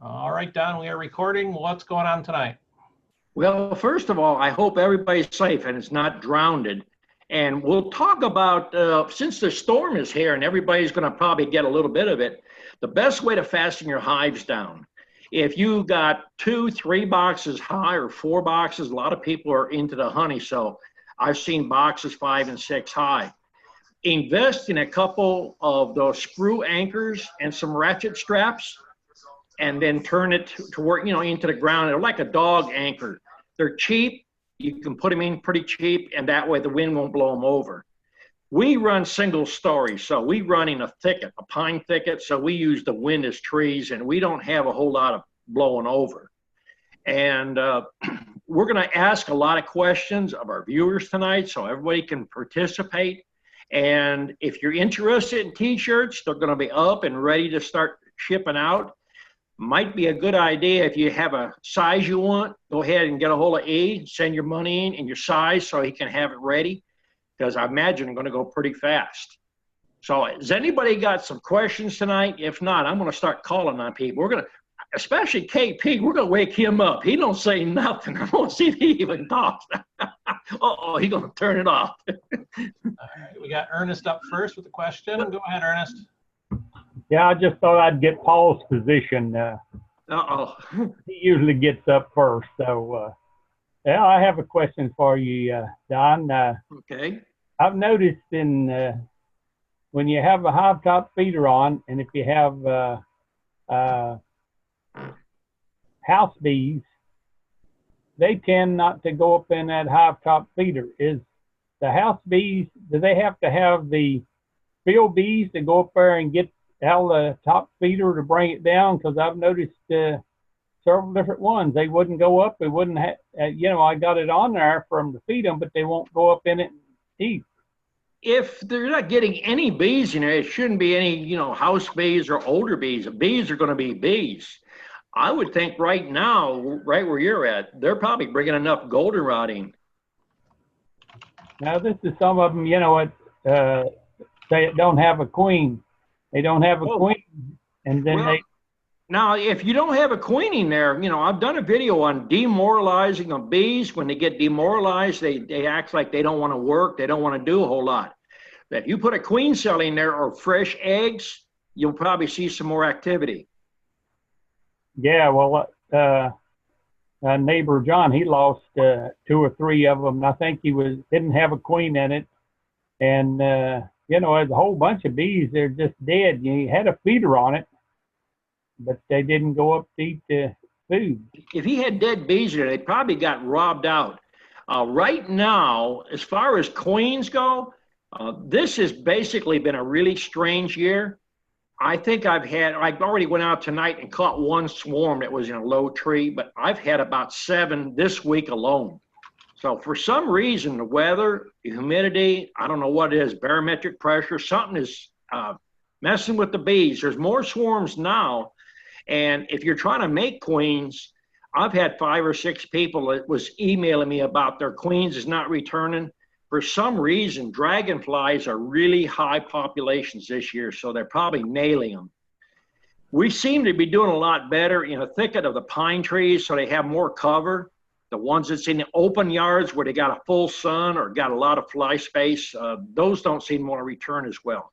All right, Don, we are recording. What's going on tonight? Well, first of all, I hope everybody's safe and it's not drowned. And we'll talk about, since the storm is here and everybody's going to probably get a little bit of it, the best way to fasten your hives down. If you got 2, 3 boxes high or 4 boxes, a lot of people are into the honey. So I've seen boxes 5 and 6 high. Invest in a couple of those screw anchors and some ratchet straps, and then turn it to work, into the ground. They're like a dog anchor. They're cheap. You can put them in pretty cheap, and that way the wind won't blow them over. We run single story, so we run in a thicket, a pine thicket, so we use the wind as trees, and we don't have a whole lot of blowing over. And we're going to ask a lot of questions of our viewers tonight, so everybody can participate. And if you're interested in t-shirts, they're going to be up and ready to start shipping out. Might be a good idea if you have a size you want, go ahead and get a hold of E, send your money in and your size so he can have it ready, because I imagine it's going to go pretty fast. So has anybody got some questions tonight? If not, I'm going to start calling on people. We're going to, especially KP, we're going to wake him up. He don't say nothing. I want to see if he even talks. Uh-oh, he's going to turn it off. All right, we got Ernest up first with a question. Go ahead, Ernest. Yeah, I just thought I'd get Paul's position. Uh-oh. He usually gets up first. So, yeah, I have a question for you, Don. Okay. I've noticed when you have a hive top feeder on, and if you have house bees, they tend not to go up in that hive top feeder. Is the house bees, do they have to have the field bees to go up there and get out the top feeder to bring it down? Because I've noticed several different ones. They wouldn't go up. They wouldn't have, I got it on there for them to feed them, but they won't go up in it and eat. If they're not getting any bees in there, it shouldn't be any, house bees or older bees. Bees are going to be bees. I would think right now, right where you're at, they're probably bringing enough goldenrod in. Now, this is some of them, they don't have a queen. They don't have a queen, and then Now, if you don't have a queen in there, I've done a video on demoralizing of bees. When they get demoralized, they act like they don't want to work. They don't want to do a whole lot. But if you put a queen cell in there or fresh eggs, you'll probably see some more activity. Yeah, well, neighbor John, he lost 2 or 3 of them. I think he didn't have a queen in it, and there's a whole bunch of bees. They're just dead. You had a feeder on it, but they didn't go up to eat the food. If he had dead bees there, they probably got robbed out. Right now, as far as queens go, this has basically been a really strange year. I think I already went out tonight and caught 1 swarm that was in a low tree, but I've had about 7 this week alone. So for some reason, the weather, the humidity, I don't know what it is, barometric pressure, something is messing with the bees. There's more swarms now. And if you're trying to make queens, I've had 5 or 6 people that was emailing me about their queens is not returning. For some reason, dragonflies are really high populations this year, so they're probably nailing them. We seem to be doing a lot better in a thicket of the pine trees, so they have more cover. The ones that's in the open yards where they got a full sun or got a lot of fly space, those don't seem to want to return as well.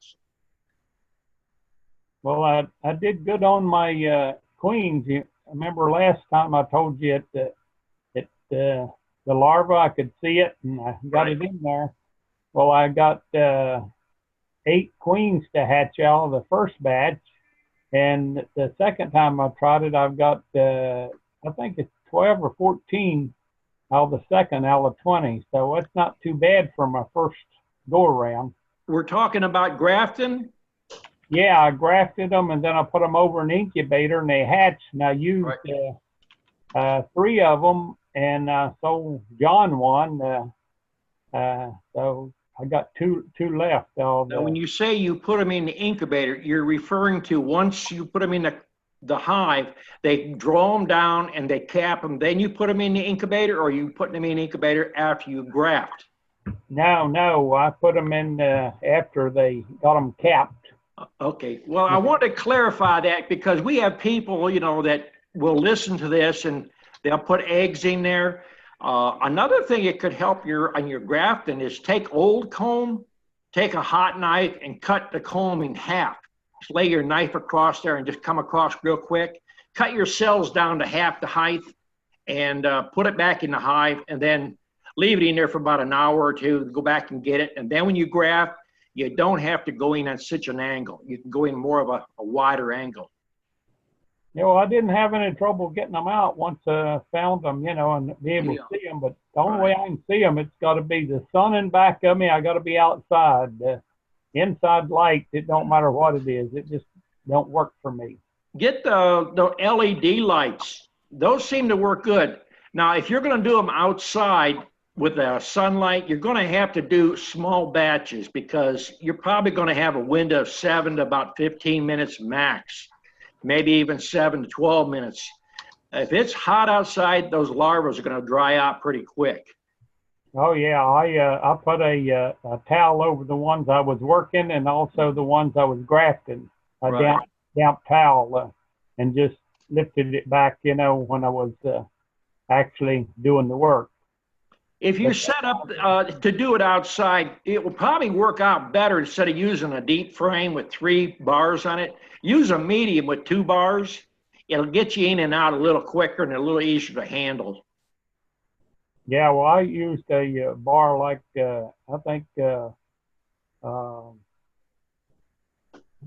Well, I did good on my queens. I remember last time I told you that the larva, I could see it, and I got it in there. Well, I got 8 queens to hatch out of the first batch, and the second time I tried it, I've got, I think it's 12 or 14 out of the second out of 20. So that's not too bad for my first go-around. We're talking about grafting? Yeah, I grafted them, and then I put them over an incubator, and they hatched, and I used 3 of them, and I sold John 1. So I got two left. Now, when you say you put them in the incubator, you're referring to once you put them in the hive, they draw them down and they cap them, then you put them in the incubator, or you put them in the incubator after you graft? No, I put them in after they got them capped. Okay, well, I want to clarify that because we have people, that will listen to this and they'll put eggs in there. Another thing it could help on your grafting is take old comb, take a hot knife and cut the comb in half. Just lay your knife across there and just come across real quick. Cut your cells down to half the height and put it back in the hive, and then leave it in there for about an hour or two, go back and get it. And then when you graft, you don't have to go in at such an angle. You can go in more of a wider angle. Yeah, well, I didn't have any trouble getting them out once I found them, you know, and be able to see them. But the only way I can see them, it's got to be the sun in back of me. I got to be outside. Inside light, it don't matter what it is. It just don't work for me. Get the LED lights. Those seem to work good. Now, if you're going to do them outside with the sunlight, you're going to have to do small batches because you're probably going to have a window of 7 to about 15 minutes max, maybe even 7 to 12 minutes. If it's hot outside, those larvae are going to dry out pretty quick. Oh yeah, I put a towel over the ones I was working and also the ones I was grafting. A damp towel and just lifted it back, you know, when I was actually doing the work. If you set up to do it outside, it will probably work out better instead of using a deep frame with 3 bars on it. Use a medium with 2 bars. It'll get you in and out a little quicker and a little easier to handle. Yeah, well, I used a bar like, I think one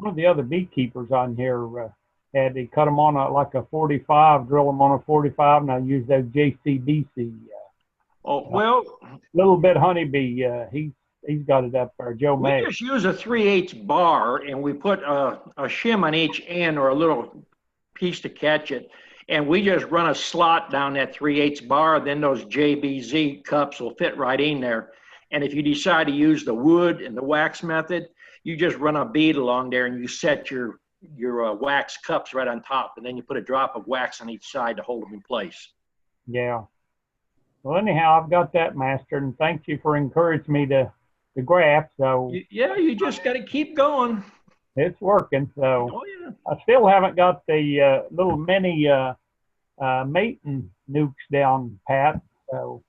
of the other beekeepers on here had, they cut them on like a 45, drill them on a 45, and I used those JCBC. Oh, well. Little bit honeybee, he's got it up there, Joe May. We just use a 3/8 bar, and we put a shim on each end or a little piece to catch it. And we just run a slot down that 3/8 bar, then those JBZ cups will fit right in there. And if you decide to use the wood and the wax method, you just run a bead along there and you set your wax cups right on top, and then you put a drop of wax on each side to hold them in place. Yeah. Well, anyhow, I've got that mastered, and thank you for encouraging me to graft. So yeah, you just got to keep going. It's working. So oh, yeah. I still haven't got the little mini mating nukes down pat. So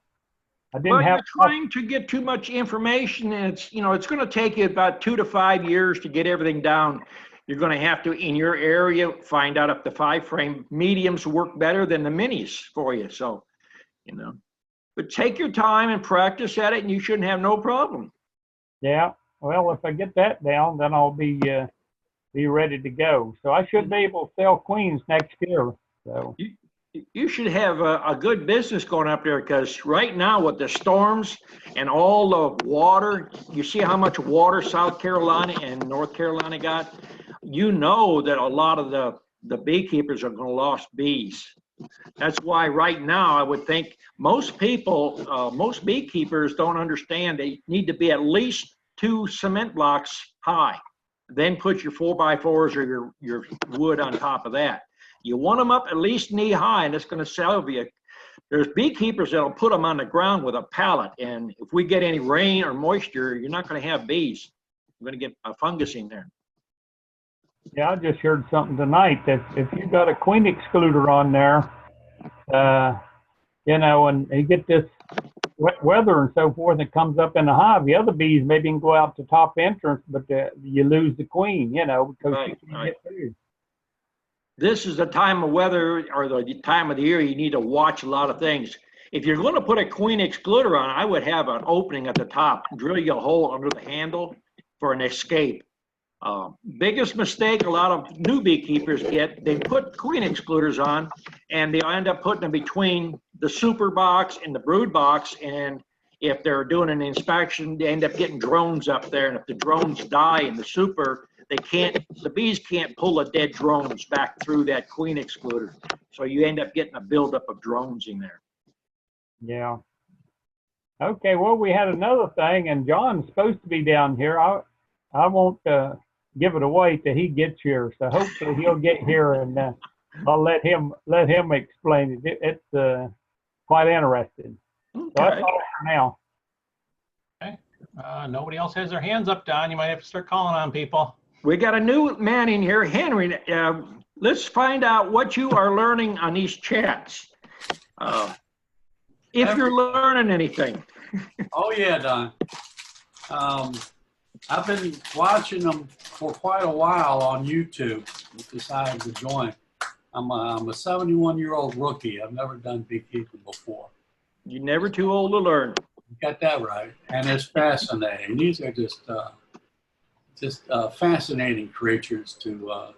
I didn't have. You're trying to get too much information, and it's going to take you about 2 to 5 years to get everything down. You're going to have to, in your area, find out if the 5-frame mediums work better than the minis for you. So, but take your time and practice at it, and you shouldn't have no problem. Yeah. Well, if I get that down, then I'll be ready to go. So I should be able to sell queens next year. So you should have a good business going up there, because right now with the storms and all the water, you see how much water South Carolina and North Carolina got. You know that a lot of the beekeepers are going to lose bees. That's why right now I would think most people, most beekeepers don't understand they need to be at least 2 cement blocks high. Then put your 4x4s or your wood on top of that. You want them up at least knee high, and it's going to sell you. There's beekeepers that'll put them on the ground with a pallet, and if we get any rain or moisture, you're not going to have bees. You're going to get a fungus in there. Yeah, I just heard something tonight that if you've got a queen excluder on there, and you get this wet weather and so forth, it comes up in the hive, the other bees maybe can go out the top entrance, but you lose the queen, because you can get through. This is the time of weather or the time of the year you need to watch a lot of things. If you're going to put a queen excluder on, I would have an opening at the top, drill you a hole under the handle for an escape. Biggest mistake a lot of new beekeepers get, they put queen excluders on and they end up putting them between the super box and the brood box, and if they're doing an inspection, they end up getting drones up there, and if the drones die in the super, the bees can't pull the dead drones back through that queen excluder. So you end up getting a buildup of drones in there. Yeah. Okay, well, we had another thing, and John's supposed to be down here. I won't give it away till he gets here, so hopefully he'll get here, and I'll let him explain it. It's quite interesting. Okay. So that's all for now. Okay. Nobody else has their hands up, Don. You might have to start calling on people. We got a new man in here, Henry. let's find out what you are learning on these chats. If you're learning anything. Oh yeah, Don. I've been watching them for quite a while on YouTube. Decided to join. I'm a 71-year-old rookie. I've never done beekeeping before. You're never too old to learn. You got that right. And it's fascinating. These are just fascinating creatures to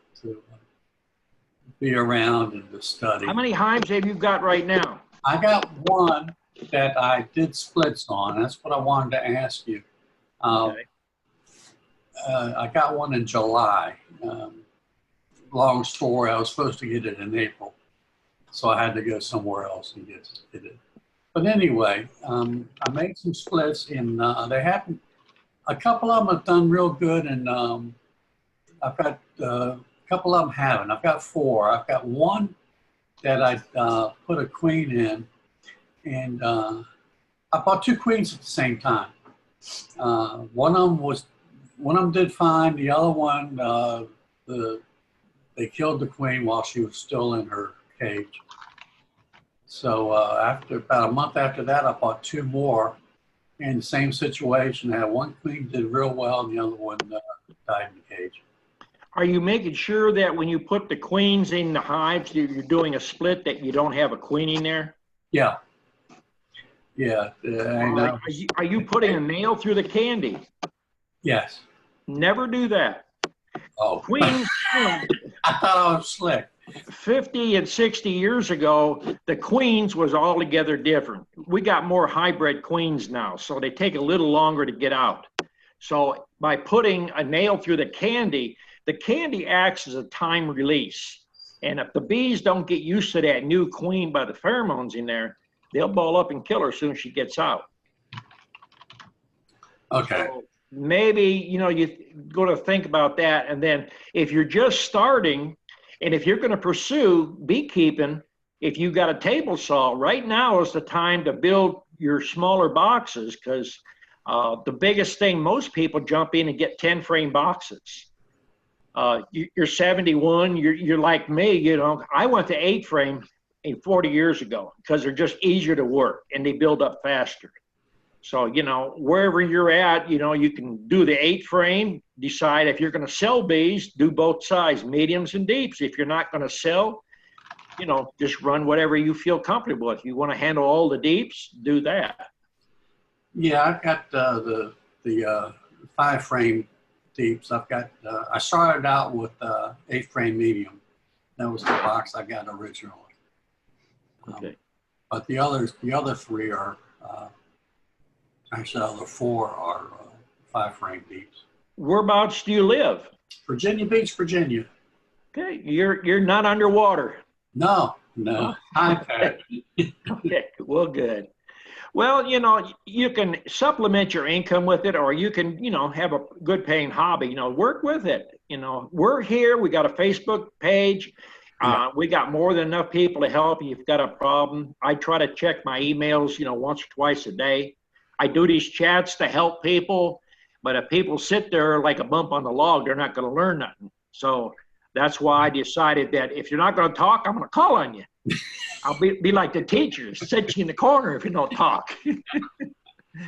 be around and to study. How many hives have you got right now? I got one that I did splits on. That's what I wanted to ask you. Okay. I got one in July. Long story, I was supposed to get it in April. So I had to go somewhere else and get it. But anyway, I made some splits and they happen. A couple of them have done real good, and I've got a couple of them haven't. I've got 4. I've got one that I put a queen in, and I bought 2 queens at the same time. One of them did fine. The other one, they killed the queen while she was still in her cage. So after about a month after that, I bought 2 more. In the same situation, I had one queen did real well, and the other one died in the cage. Are you making sure that when you put the queens in the hives, you're doing a split, that you don't have a queen in there? Yeah. Yeah. I know. Are you putting a nail through the candy? Yes. Never do that. Oh. Queens, I thought I was slick. 50 and 60 years ago, the queens was altogether different. We got more hybrid queens now, so they take a little longer to get out. So by putting a nail through the candy acts as a time release. And if the bees don't get used to that new queen by the pheromones in there, they'll ball up and kill her as soon as she gets out. Okay. So maybe, you got to think about that. And then if you're just starting, and if you're going to pursue beekeeping, if you got a table saw, right now is the time to build your smaller boxes, because the biggest thing, most people jump in and get 10 frame boxes. You're 71, you're like me, I went to 8 frame 40 years ago because they're just easier to work and they build up faster. So, wherever you're at, you can do the 8 frame, decide if you're going to sell bees, do both sides, mediums and deeps. If you're not going to sell, just run whatever you feel comfortable. If you want to handle all the deeps, do that. Yeah, I've got the 5 frame deeps. I've got, I started out with 8 frame medium. That was the box I got originally. Okay. But the other 3 are, actually the other 4 are 5 frame deeps. Whereabouts do you live? Virginia Beach, Virginia. Okay, you're not underwater. No. Hive. Okay, well, good. Well, you can supplement your income with it, or you can, have a good paying hobby, work with it. We're here. We got a Facebook page. We got more than enough people to help you if you've got a problem. I try to check my emails, once or twice a day. I do these chats to help people, but if people sit there like a bump on the log, they're not going to learn nothing. So that's why I decided that if you're not going to talk, I'm going to call on you. I'll be like the teacher, sit you in the corner if you don't talk.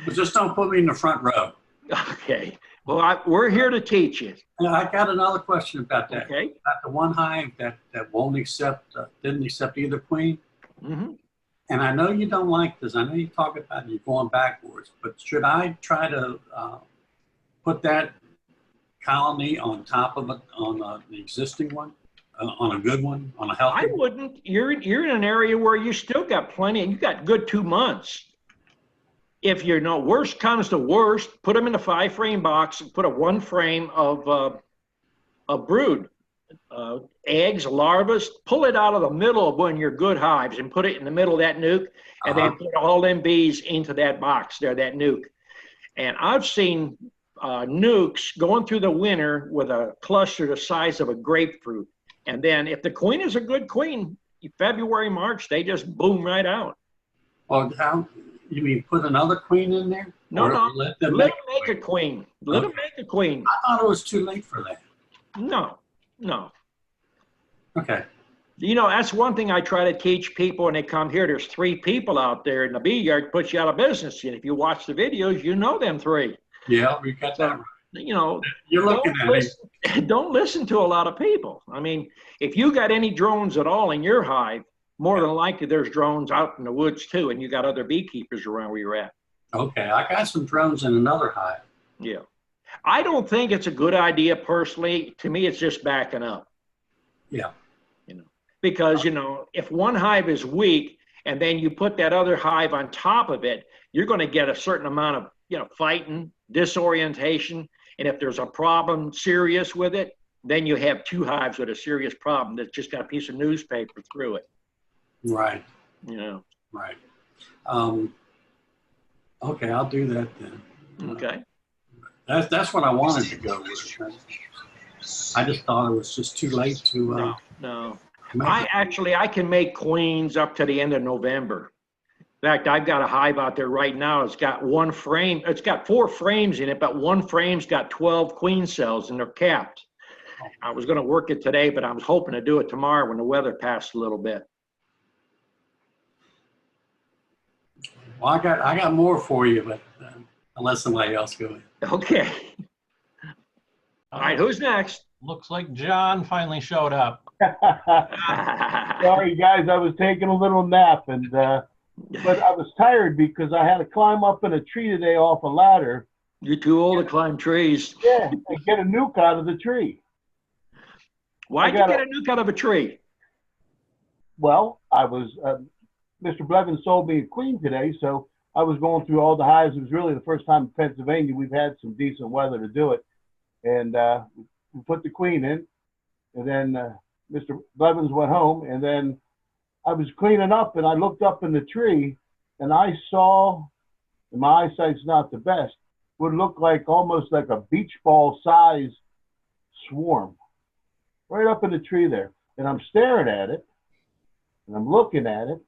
But just don't put me in the front row. Okay. Well, we're here to teach you. I got another question about that. Okay. About the one hive that won't accept, didn't accept either queen. Mm-hmm. And I know you don't like this. I know you talk about you going backwards, but should I try to put that colony on top of it, on the existing one, on a good one, on a healthy one? I wouldn't. You're in an area where you still got plenty, and you got good 2 months. If worst comes to worst, put them in a 5 frame box and put a 1 frame of brood. Eggs, larvae, pull it out of the middle of one of your good hives and put it in the middle of that nuke, and then put all them bees into that box there, that nuke. And I've seen nukes going through the winter with a cluster the size of a grapefruit. And then if the queen is a good queen, February, March, they just boom right out. Well, how, you mean put another queen in there? No, Let them make a queen. Let them make a queen. I thought it was too late for that. No. Okay. You know, that's one thing I try to teach people when they come here. There's 3 people out there in the bee yard, puts you out of business. And if you watch the videos, you know them 3. Yeah, we got that right. You know, You're looking at me. don't listen to a lot of people. I mean, if you got any drones at all in your hive, more than likely there's drones out in the woods too, and you got other beekeepers around where you're at. Okay, I got some drones in another hive. Yeah. I don't think it's a good idea personally. To me, it's just backing up. Yeah. You know, because, you know, if one hive is weak and then you put that other hive on top of it, you're going to get a certain amount of, you know, fighting, disorientation. And if there's a problem serious with it, then you have 2 hives with a serious problem that's just got a piece of newspaper through it. Right. You know. Right. Okay, I'll do that then. Okay. That's what I wanted to go with. I just thought it was just too late to. No. I can make queens up to the end of November. In fact, I've got a hive out there right now. It's got 1 frame. It's got 4 frames in it, but 1 frame's got 12 queen cells and they're capped. I was going to work it today, but I was hoping to do it tomorrow when the weather passed a little bit. Well, I got more for you, but unless somebody else goes. Okay. All right, who's next? Looks like John finally showed up. Sorry, guys, I was taking a little nap, and but I was tired because I had to climb up in a tree today off a ladder. You're too old to climb trees. Yeah, and get a nuke out of the tree. Why'd you get a nuke out of a tree? Well, I was Mr. Blevins sold me a queen today, so I was going through all the hives. It was really the first time in Pennsylvania we've had some decent weather to do it, and we put the queen in, and then Mr. Blevins went home, and then I was cleaning up, and I looked up in the tree, and I saw, and my eyesight's not the best, would look like almost like a beach ball size swarm right up in the tree there. And I'm staring at it, and I'm looking at it,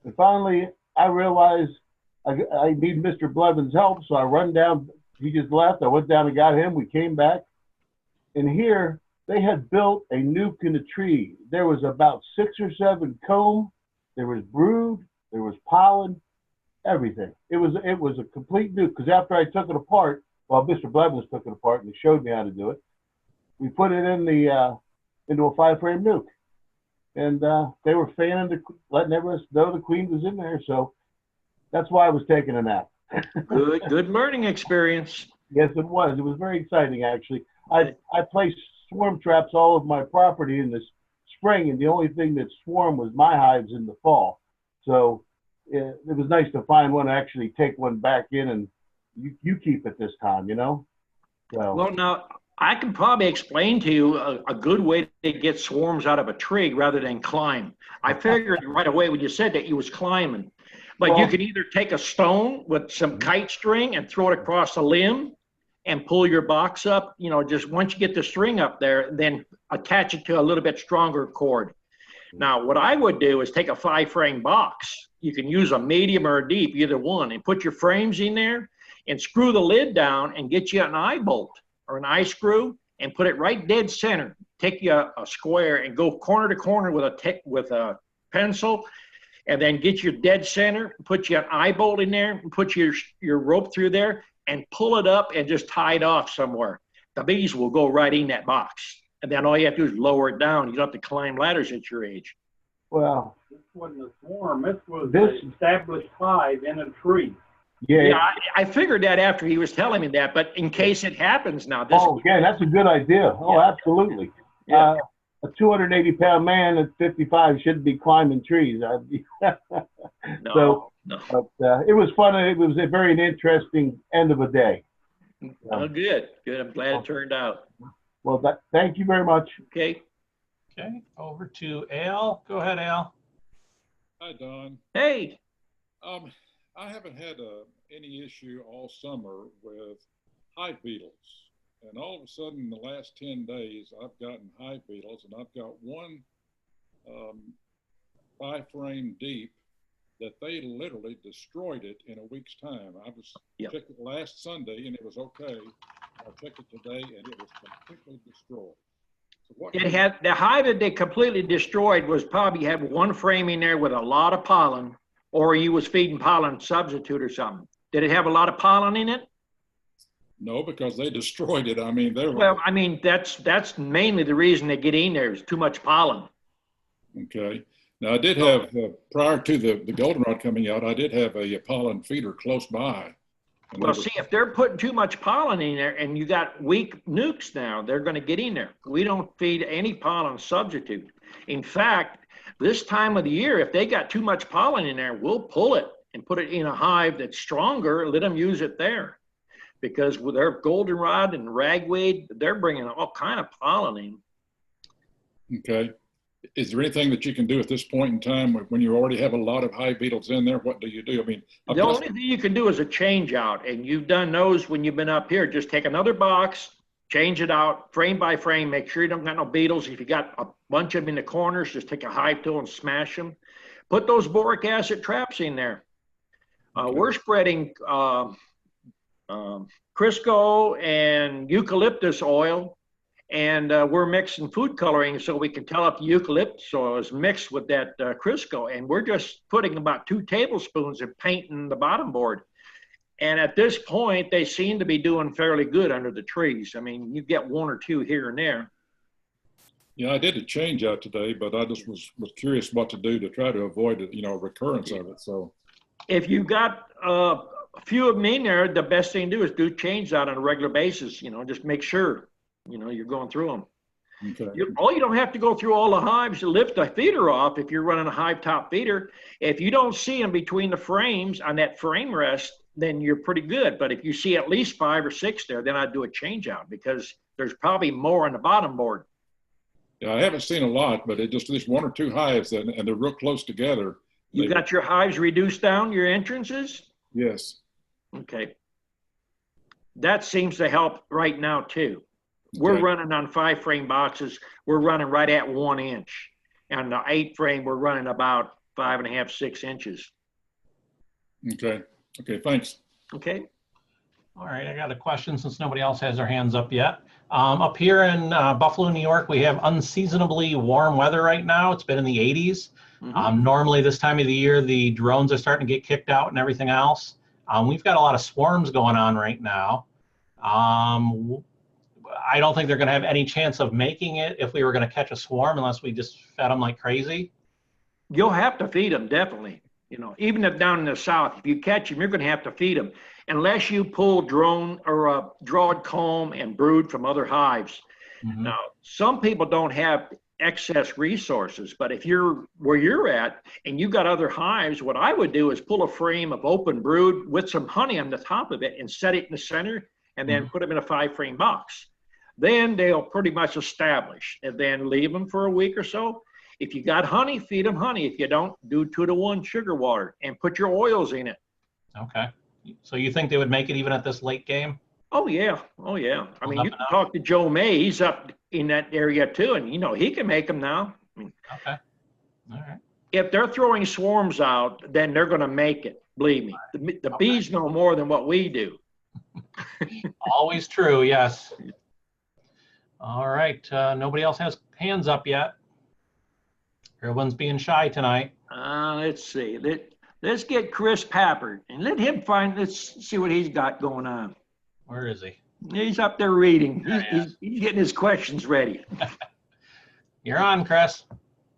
and finally I realized I need Mr. Blevins' help, so I run down. He just left. I went down and got him. We came back, and here they had built a nuke in the tree. There was about 6 or 7 comb. There was brood. There was pollen. Everything. It was a complete nuke. Because after I took it apart, well, Mr. Blevins took it apart and he showed me how to do it. We put it in the into a 5-frame nuke, and they were fanning, letting everyone know the queen was in there. So that's why I was taking a nap. Good learning experience. Yes, it was. It was very exciting, actually. I placed swarm traps all over my property in the spring, and the only thing that swarmed was my hives in the fall. So it was nice to find one, actually take one back in, and you keep it this time, you know? So. Well, now, I can probably explain to you a good way to get swarms out of a tree rather than climb. I figured right away when you said that you was climbing. But you could either take a stone with some kite string and throw it across a limb and pull your box up. You know, just once you get the string up there, then attach it to a little bit stronger cord. Now, what I would do is take a 5-frame box. You can use a medium or a deep, either one, and put your frames in there and screw the lid down and get you an eye bolt or an eye screw and put it right dead center. Take you a square and go corner to corner with a pencil, and then get your dead center, put you an eye bolt in there, and put your rope through there, and pull it up and just tie it off somewhere. The bees will go right in that box. And then all you have to do is lower it down. You don't have to climb ladders at your age. Well, this wasn't a swarm. This was an established hive in a tree. Yeah, I figured that after he was telling me that, but in case it happens now. Yeah, that's a good idea. Oh, yeah. Absolutely. Yeah. A 280-pound man at 55 shouldn't be climbing trees. No. But it was fun. It was a very interesting end of a day. Oh, good. I'm glad it turned out. Well, thank you very much. Okay. Okay, over to Al. Go ahead, Al. Hi, Don. Hey. I haven't had any issue all summer with hive beetles. And all of a sudden, in the last 10 days, I've gotten hive beetles, and I've got one 5-frame deep that they literally destroyed it in a week's time. I was checked it last Sunday, and it was okay. I checked it today, and it was completely destroyed. So what It had, the hive that they completely destroyed was probably had one frame in there with a lot of pollen, or you was feeding pollen substitute or something. Did it have a lot of pollen in it? No, because they destroyed it. I mean, they were. Well, I mean, that's mainly the reason they get in there is too much pollen. Okay. Now, I did have, prior to the goldenrod coming out, I did have a pollen feeder close by. And Well, they were- see, if they're putting too much pollen in there and you got weak nukes now, they're going to get in there. We don't feed any pollen substitute. In fact, this time of the year, if they got too much pollen in there, we'll pull it and put it in a hive that's stronger, let them use it there. Because with their goldenrod and ragweed, they're bringing all kind of pollen in. Okay. Is there anything that you can do at this point in time when you already have a lot of hive beetles in there? What do you do? I mean, The only thing you can do is a change out, and you've done those when you've been up here. Just take another box, change it out frame by frame, make sure you don't got no beetles. If you got a bunch of them in the corners, just take a hive tool and smash them. Put those boric acid traps in there. We're spreading Crisco and eucalyptus oil, and we're mixing food coloring so we can tell if the eucalyptus oil is mixed with that Crisco, and we're just putting about 2 tablespoons of paint in the bottom board. And at this point, they seem to be doing fairly good under the trees. I mean, you get 1 or 2 here and there. Yeah, I did a change out today, but I just was curious what to do to try to avoid, recurrence of it. So If you got a few of them in there, the best thing to do is do change out on a regular basis. Just make sure, you're going through them. okay. You don't have to go through all the hives to lift the feeder off if you're running a hive top feeder. If you don't see them between the frames on that frame rest, then you're pretty good. But if you see at least 5 or 6 there, then I'd do a change out because there's probably more on the bottom board. Yeah, I haven't seen a lot, but there's 1 or 2 hives and they're real close together. You got your hives reduced down, your entrances? Yes. Okay. That seems to help right now too. We're Okay. running on 5 frame boxes. We're running right at 1 inch. And the 8 frame, we're running about 5.5, 6 inches. Okay. Okay. Thanks. Okay. All right, I got a question since nobody else has their hands up yet. Up here in Buffalo, New York, we have unseasonably warm weather right now. It's been in the 80s. Normally this time of the year, the drones are starting to get kicked out and everything else. We've got a lot of swarms going on right now. I don't think they're going to have any chance of making it if we were going to catch a swarm unless we just fed them like crazy. You'll have to feed them, definitely. Even if down in the south, if you catch them, you're going to have to feed them unless you pull drone or drawed comb and brood from other hives. Now, some people don't have excess resources, but if you're where you're at and you got other hives, what I would do is pull a frame of open brood with some honey on the top of it and set it in the center and then put them in a 5 frame box. Then they'll pretty much establish, and then leave them for a week or so. If you got honey, feed them honey. If you don't, do 2-to-1 sugar water and put your oils in it. Okay. So you think they would make it even at this late game? Oh yeah. Oh yeah. I mean, you can talk to Joe May. He's up in that area too. And he can make them now. Okay. All right. If they're throwing swarms out, then they're going to make it. Believe me. The bees know more than what we do. Always true. Yes. All right. Nobody else has hands up yet. Everyone's being shy tonight. Let's see. Let's get Chris Pappard and let's see what he's got going on. Where is he? He's up there reading. He's getting his questions ready. You're on, Chris.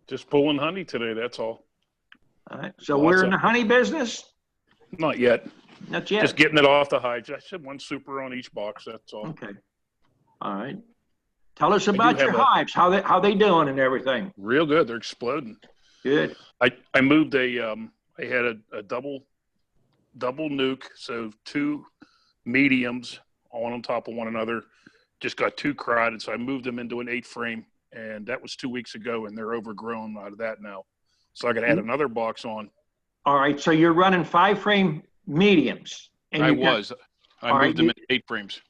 Just pulling honey today, that's all. All right. So we're in the honey business? Not yet. Not yet. Just getting it off the hives. I said 1 super on each box, that's all. Okay. All right. Tell us about your hives, how they doing and everything. Real good. They're exploding. Good. I moved I had a double nuke, so 2 mediums on top of one another. Just got too crowded, so I moved them into an 8 frame, and that was 2 weeks ago, and they're overgrown out of that now. So I got to add another box on. All right, so you're running 5 frame mediums. And I moved them into 8 frames.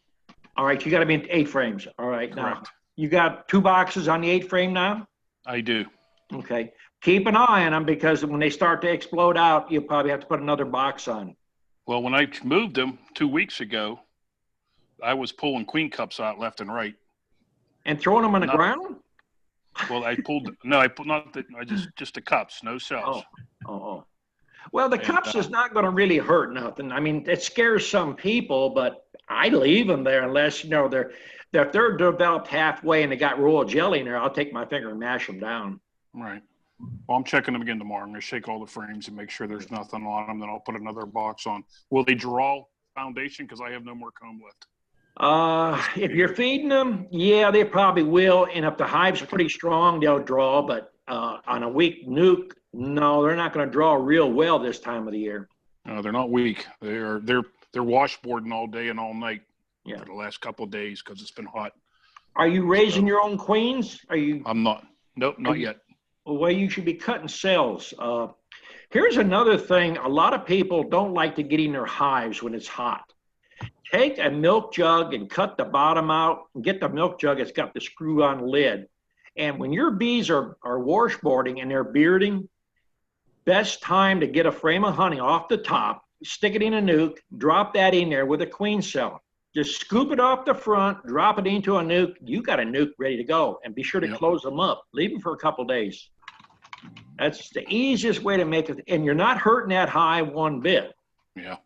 All right, you got to be in 8 frames. All right, Correct. Now you got 2 boxes on the 8 frame now? I do. Okay. Keep an eye on them because when they start to explode out, you'll probably have to put another box on. Well, when I moved them 2 weeks ago, I was pulling queen cups out left and right. And throwing them on the ground? Well, I pulled not the just the cups, no cells. Oh. Well, the And, cups is not going to really hurt nothing. I mean, it scares some people, but I leave them there unless, you know, if they're developed halfway and they got royal jelly in there, I'll take my finger and mash them down. Right. Well, I'm checking them again tomorrow. I'm going to shake all the frames and make sure there's nothing on them. Then I'll put another box on. Will they draw foundation? Because I have no more comb left. If you're feeding them, yeah, they probably will. And if the hive's pretty strong, they'll draw. But on a weak nuke, no, they're not going to draw real well this time of the year. No, they're not weak. They're washboarding all day and all night for the last couple of days because it's been hot. Are you raising your own queens? I'm not. Nope, not yet. Well, you should be cutting cells. Here's another thing. A lot of people don't like to get in their hives when it's hot. Take a milk jug and cut the bottom out and get the milk jug. It's got the screw-on lid. And when your bees are washboarding and they're bearding, best time to get a frame of honey off the top, stick it in a nuke, drop that in there with a queen cell. Just scoop it off the front, drop it into a nuke. You got a nuke ready to go. And be sure to close them up. Leave them for a couple days. That's the easiest way to make it. And you're not hurting that hive one bit. Yeah.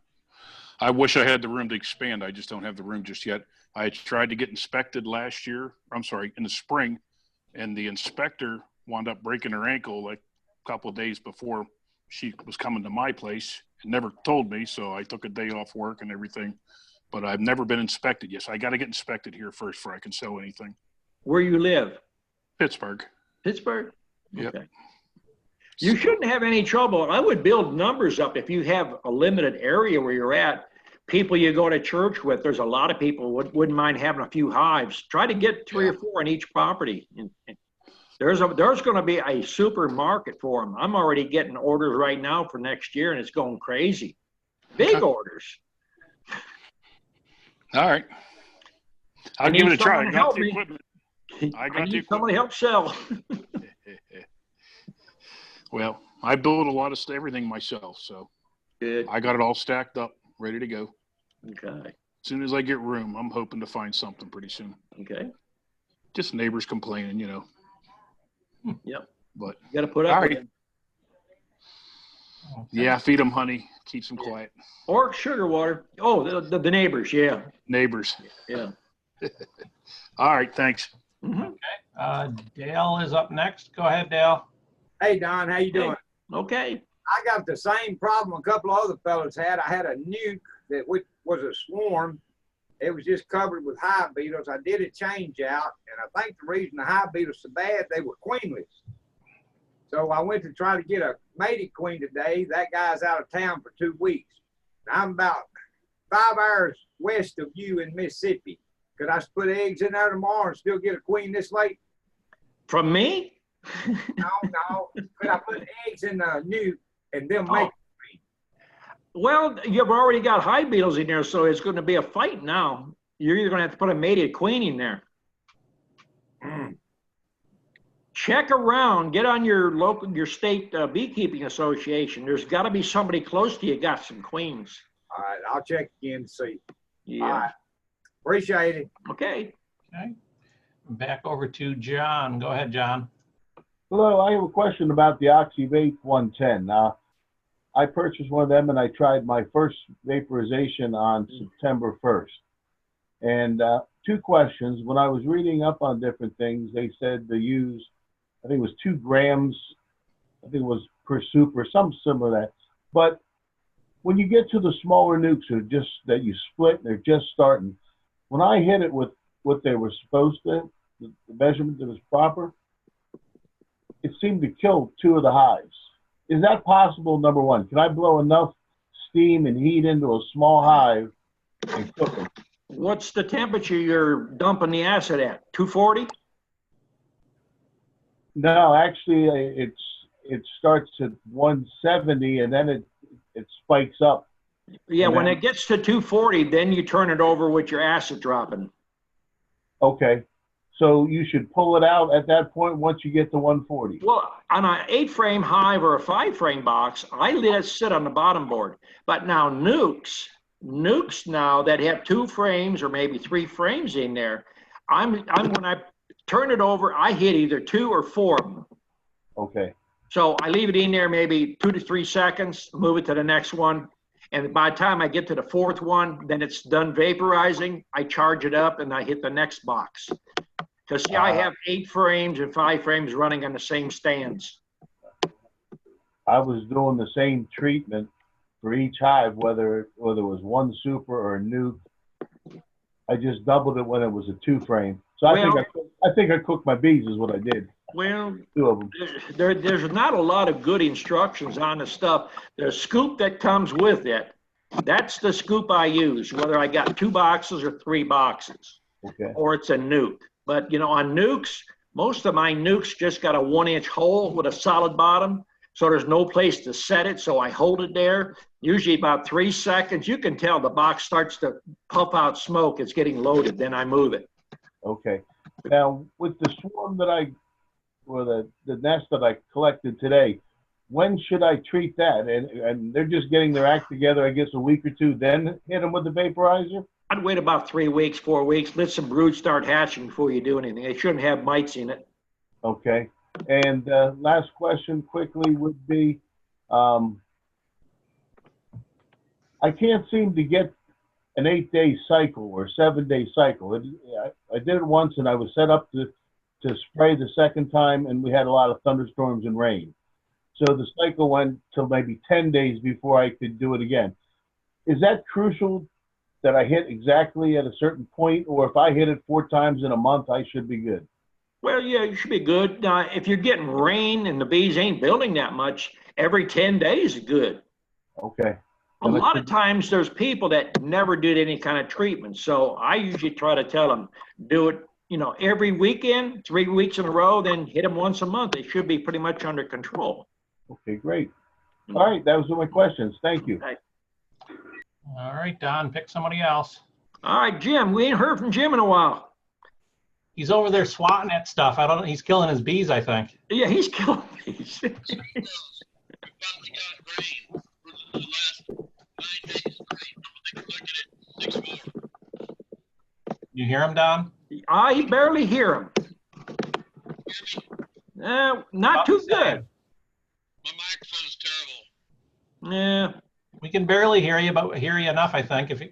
I wish I had the room to expand. I just don't have the room just yet. I tried to get inspected in the spring, and the inspector wound up breaking her ankle like a couple of days before she was coming to my place and never told me. So I took a day off work and everything, but I've never been inspected yet. So I got to get inspected here first before I can sell anything. Where you live? Pittsburgh. Pittsburgh? Yep. Okay. You shouldn't have any trouble. I would build numbers up if you have a limited area where you're at. People you go to church with, there's a lot of people wouldn't mind having a few hives. Try to get 3 or 4 on each property. And there's going to be a super market for them. I'm already getting orders right now for next year, and it's going crazy. Big orders. All right. I'll give it a try. I got the equipment. I need somebody help sell. Well, I build a lot of everything myself, so good. I got it all stacked up, ready to go. Okay. As soon as I get room, I'm hoping to find something pretty soon. Okay. Just neighbors complaining, you know. Yep. But you got to put up with it. Okay. Yeah, feed them honey, keeps them quiet. Or sugar water. Oh, the neighbors, yeah. Neighbors. Yeah. All right, thanks. Mm-hmm. Okay. Dale is up next. Go ahead, Dale. Hey, Don, how you doing? Okay. I got the same problem a couple of other fellows had. I had a nuke that was a swarm. It was just covered with hive beetles. I did a change out, and I think the reason the hive beetles so bad, they were queenless. So I went to try to get a mated queen today. That guy's out of town for 2 weeks. I'm about 5 hours west of you in Mississippi. Could I put eggs in there tomorrow and still get a queen this late? From me? No. Could I put eggs in the nuke and then make a queen? Well, you've already got hive beetles in there, so it's going to be a fight now. You're either going to have to put a mated queen in there. Check around. Get on your state beekeeping association. There's got to be somebody close to you got some queens. All right, I'll check again to see. Yeah. All right. Appreciate it. Okay. Okay. Back over to John. Go ahead, John. Hello, I have a question about the Oxy-Vape 110. I purchased one of them and I tried my first vaporization on September 1st. And 2 questions. When I was reading up on different things, they said to use, I think it was 2 grams, I think it was per soup or something similar to that. But when you get to the smaller nukes that you split and they're just starting, when I hit it with what they were supposed to, the measurement that was proper, it seemed to kill 2 of the hives. Is that possible, number one? Can I blow enough steam and heat into a small hive and cook them? What's the temperature you're dumping the acid at? 240? No, actually, it starts at 170 and then it spikes up. Yeah, when it gets to 240, then you turn it over with your acid dropping. Okay. So you should pull it out at that point once you get to 140. Well, on an 8-frame hive or a 5-frame box, I let it sit on the bottom board. But now nukes now that have 2 frames or maybe 3 frames in there, I'm when I turn it over. I hit either 2 or 4 of them. Okay. So I leave it in there maybe 2 to 3 seconds, move it to the next one. And by the time I get to the 4th one, then it's done vaporizing. I charge it up and I hit the next box. Because see, I have 8 frames and 5 frames running on the same stands. I was doing the same treatment for each hive, whether it was one super or a nuke. I just doubled it when it was a 2 frame. So I think I cooked my bees is what I did. Well, 2 of them. there's not a lot of good instructions on the stuff. The scoop that comes with it, that's the scoop I use, whether I got 2 boxes or 3 boxes, Okay. or it's a nuke. But, you know, on nukes, most of my nukes just got a 1-inch hole with a solid bottom, so there's no place to set it, so I hold it there. Usually about 3 seconds. You can tell the box starts to puff out smoke. It's getting loaded. Then I move it. Okay. Now, with the swarm that or the nest that I collected today, when should I treat that? And they're just getting their act together, I guess, a week or 2, then hit them with the vaporizer? I'd wait about 3 weeks, 4 weeks, let some broods start hatching before you do anything. They shouldn't have mites in it. Okay. And last question quickly would be, I can't seem to get an 8-day cycle or 7-day cycle. I did it once and I was set up to spray the second time, and we had a lot of thunderstorms and rain. So the cycle went till maybe 10 days before I could do it again. Is that crucial that I hit exactly at a certain point, or if I hit it 4 times in a month, I should be good? Well, yeah, you should be good. If you're getting rain and the bees ain't building that much, every 10 days is good. Okay. A lot of times there's people that never did any kind of treatment. So I usually try to tell them, do it, you know, every weekend, 3 weeks in a row, then hit them once a month. They should be pretty much under control. Okay, great. All right, that was all my questions. Thank you. All right, Don, pick somebody else. All right, Jim. We ain't heard from Jim in a while. He's over there swatting at stuff. I don't know. He's killing his bees, I think. Yeah, he's killing bees. You hear him, Don? I barely hear him. Not too good. My microphone's terrible. Yeah. We can barely hear you, but hear you enough, I think. Okay. We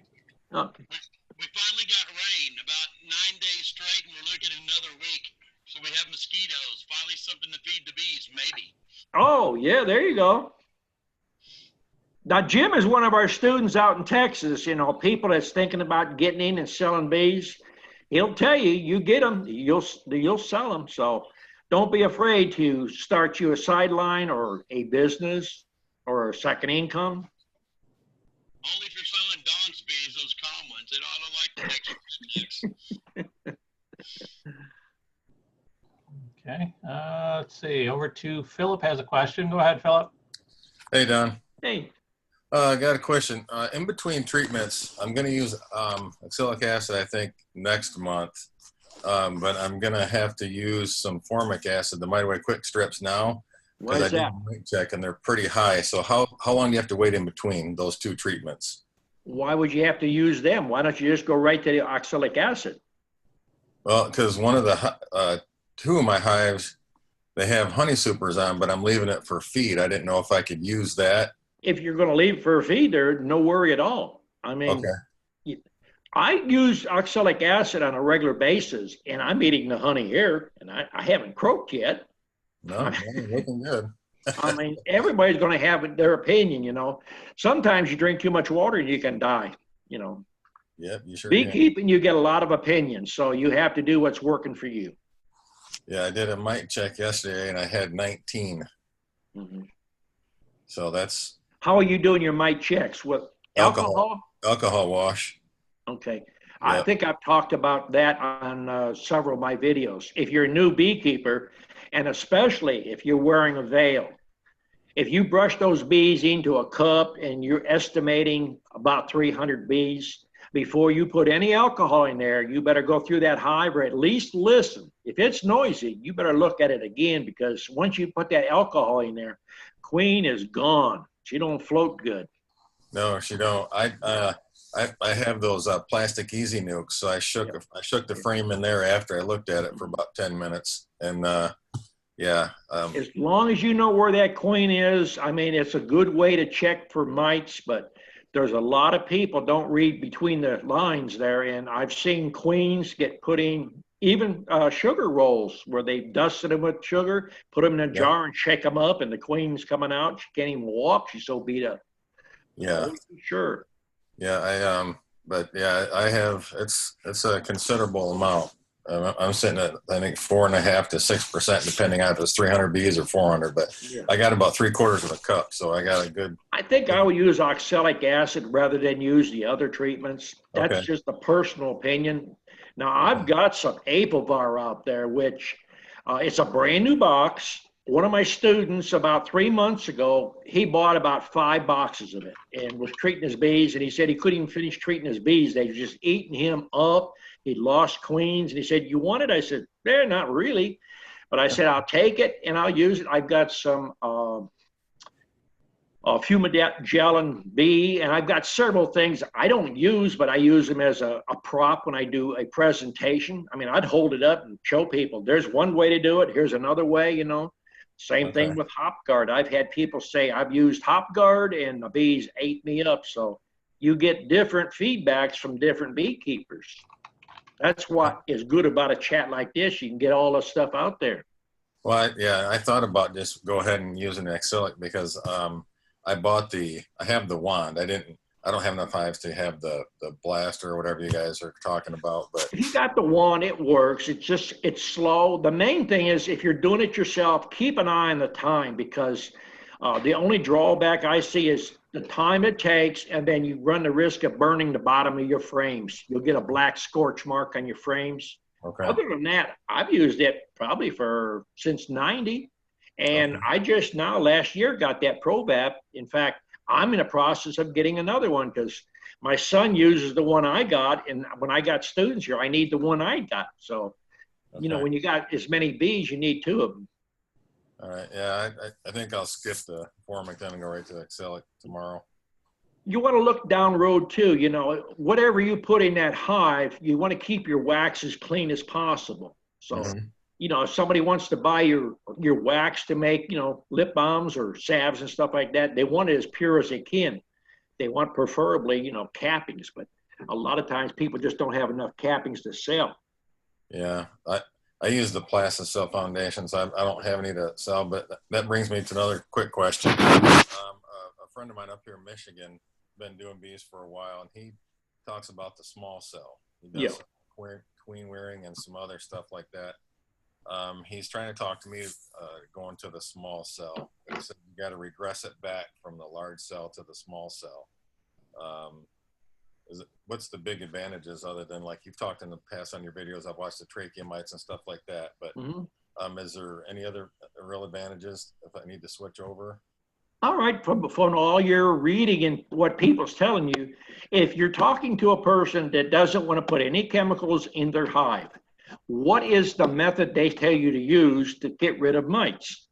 finally got rain about 9 days straight, and we're looking at another week. So we have mosquitoes. Finally, something to feed the bees, maybe. Oh, yeah, there you go. Now, Jim is one of our students out in Texas, you know, people that's thinking about getting in and selling bees. He'll tell you, you get them, you'll sell them. So don't be afraid to start you a sideline or a business or a second income. Only if you're selling Don's bees, those calm ones. They don't like the extra mix. Okay, let's see. Over to Philip has a question. Go ahead, Philip. Hey, Don. Hey. I got a question. In between treatments, I'm going to use oxalic acid, I think, next month. But I'm going to have to use some formic acid, the Mighty Way Quick Strips now. What is I did that? a weight check and they're pretty high. So how long do you have to wait in between those 2 treatments? Why would you have to use them? Why don't you just go right to the oxalic acid? Well, because one of the 2 of my hives, they have honey supers on, but I'm leaving it for feed. I didn't know if I could use that. If you're going to leave it for a feed, there's no worry at all. I mean, okay. I use oxalic acid on a regular basis, and I'm eating the honey here, and I haven't croaked yet. No, looking good. I mean, everybody's going to have their opinion, you know. Sometimes you drink too much water and you can die, you know. Yep, you sure Beekeeping, you get a lot of opinions, so you have to do what's working for you. Yeah, I did a mite check yesterday, and I had 19. Mm-hmm. So that's... How are you doing your mite checks? With alcohol? Alcohol wash. Okay. Yep. I think I've talked about that on several of my videos. If you're a new beekeeper, and especially if you're wearing a veil, if you brush those bees into a cup and you're estimating about 300 bees, before you put any alcohol in there, you better go through that hive or at least listen. If it's noisy, you better look at it again, because once you put that alcohol in there, queen is gone. She don't float good. No, she don't. I have those plastic easy nukes, so I shook the frame in there after I looked at it for about 10 minutes, and yeah. As long as you know where that queen is, I mean, it's a good way to check for mites, but there's a lot of people don't read between the lines there, and I've seen queens get put in even sugar rolls where they've dusted them with sugar, put them in a jar and shake them up, and the queen's coming out. She can't even walk. She's so beat up. Yeah. Sure. Yeah, but yeah, I have, it's a considerable amount. I'm sitting at, I think, 4.5 to 6%, depending on if it's 300 bees or 400, but I got about 3/4 of a cup, so I got a good. I think I will use oxalic acid rather than use the other treatments. That's just a personal opinion. Now, I've got some Apivar out there, which it's a brand new box. One of my students about 3 months ago, he bought about 5 boxes of it and was treating his bees. And he said he couldn't even finish treating his bees. They were just eating him up. He'd lost queens. And he said, "You want it?" I said, not really. But I said, I'll take it and I'll use it. I've got some Fumigelin bee, and I've got several things I don't use, but I use them as a prop when I do a presentation. I mean, I'd hold it up and show people, there's one way to do it. Here's another way, you know. Same thing with HopGuard. I've had people say, I've used HopGuard and the bees ate me up. So you get different feedbacks from different beekeepers. That's what is good about a chat like this. You can get all the stuff out there. Well, I thought about just go ahead and using the oxalic because I have the wand. I don't have enough hives to have the blaster or whatever you guys are talking about. But if you got the wand, it works. It's slow. The main thing is if you're doing it yourself, keep an eye on the time, because the only drawback I see is the time it takes, and then you run the risk of burning the bottom of your frames. You'll get a black scorch mark on your frames. Okay. Other than that, I've used it probably since 90. And I just now last year got that ProVap. In fact, I'm in the process of getting another one because my son uses the one I got. And when I got students here, I need the one I got. So, you know, when you got as many bees, you need 2 of them. All right. Yeah, I think I'll skip the formic then and go right to the oxalic tomorrow. You want to look down road too. You know, whatever you put in that hive, you want to keep your wax as clean as possible. So, you know, if somebody wants to buy your wax to make, you know, lip balms or salves and stuff like that, they want it as pure as they can. They want preferably, you know, cappings, but a lot of times people just don't have enough cappings to sell. Yeah, I use the Plastic Cell Foundations. I don't have any to sell, but that brings me to another quick question. A friend of mine up here in Michigan been doing bees for a while, and he talks about the small cell. He does some queen wearing and some other stuff like that. He's trying to talk to me going to the small cell. He said you got to regress it back from the large cell to the small cell. What's the big advantages other than, like you've talked in the past on your videos, I've watched the trachea mites and stuff like that, but is there any other real advantages if I need to switch over? All right, from all your reading and what people's telling you, if you're talking to a person that doesn't want to put any chemicals in their hive, what is the method they tell you to use to get rid of mites?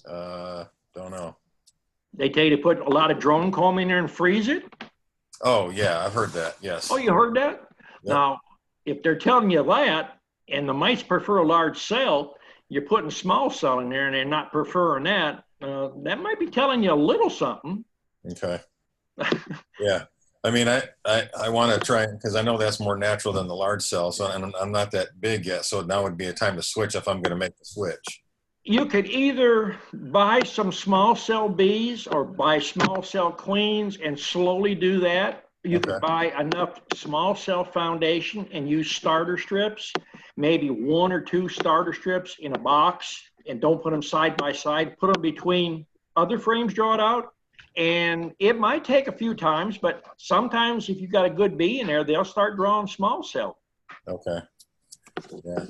Don't know. They tell you to put a lot of drone comb in there and freeze it? Oh, yeah, I've heard that, yes. Oh, you heard that? Yep. Now, if they're telling you that, and the mites prefer a large cell, you're putting small cell in there and they're not preferring that, that might be telling you a little something. Okay. Yeah. I mean, I want to try, because I know that's more natural than the large cell, so I'm not that big yet, so now would be a time to switch if I'm going to make the switch. You could either buy some small cell bees or buy small cell queens and slowly do that. You could buy enough small cell foundation and use starter strips, maybe 1 or 2 starter strips in a box, and don't put them side by side. Put them between other frames, draw it out. And it might take a few times, but sometimes if you've got a good bee in there, they'll start drawing small cell. Okay. Yeah,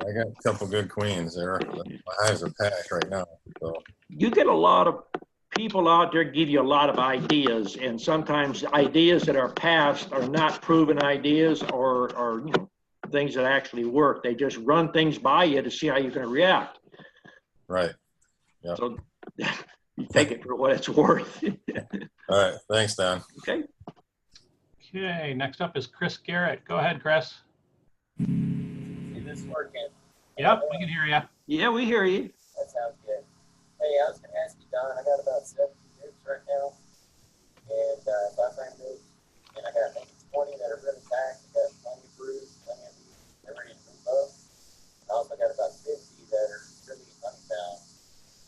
I got a couple good queens there. My hives are packed right now. So you get a lot of people out there give you a lot of ideas, and sometimes ideas that are passed are not proven ideas or you know, things that actually work. They just run things by you to see how you're going to react. Right. Yeah. So you take it for what it's worth. All right. Thanks, Don. Okay. Okay, next up is Chris Garrett. Go ahead, Chris. Is this working? Yep, we can hear you. Yeah, we hear you. That sounds good. Hey, I was going to ask you, Don, I got about 70 nukes right now, and 5-frame nukes, and I got, I think it's 20 that are really packed. I got plenty of brews, plenty of meat, they're ready to move up. I also got about 50 that are really honeybound.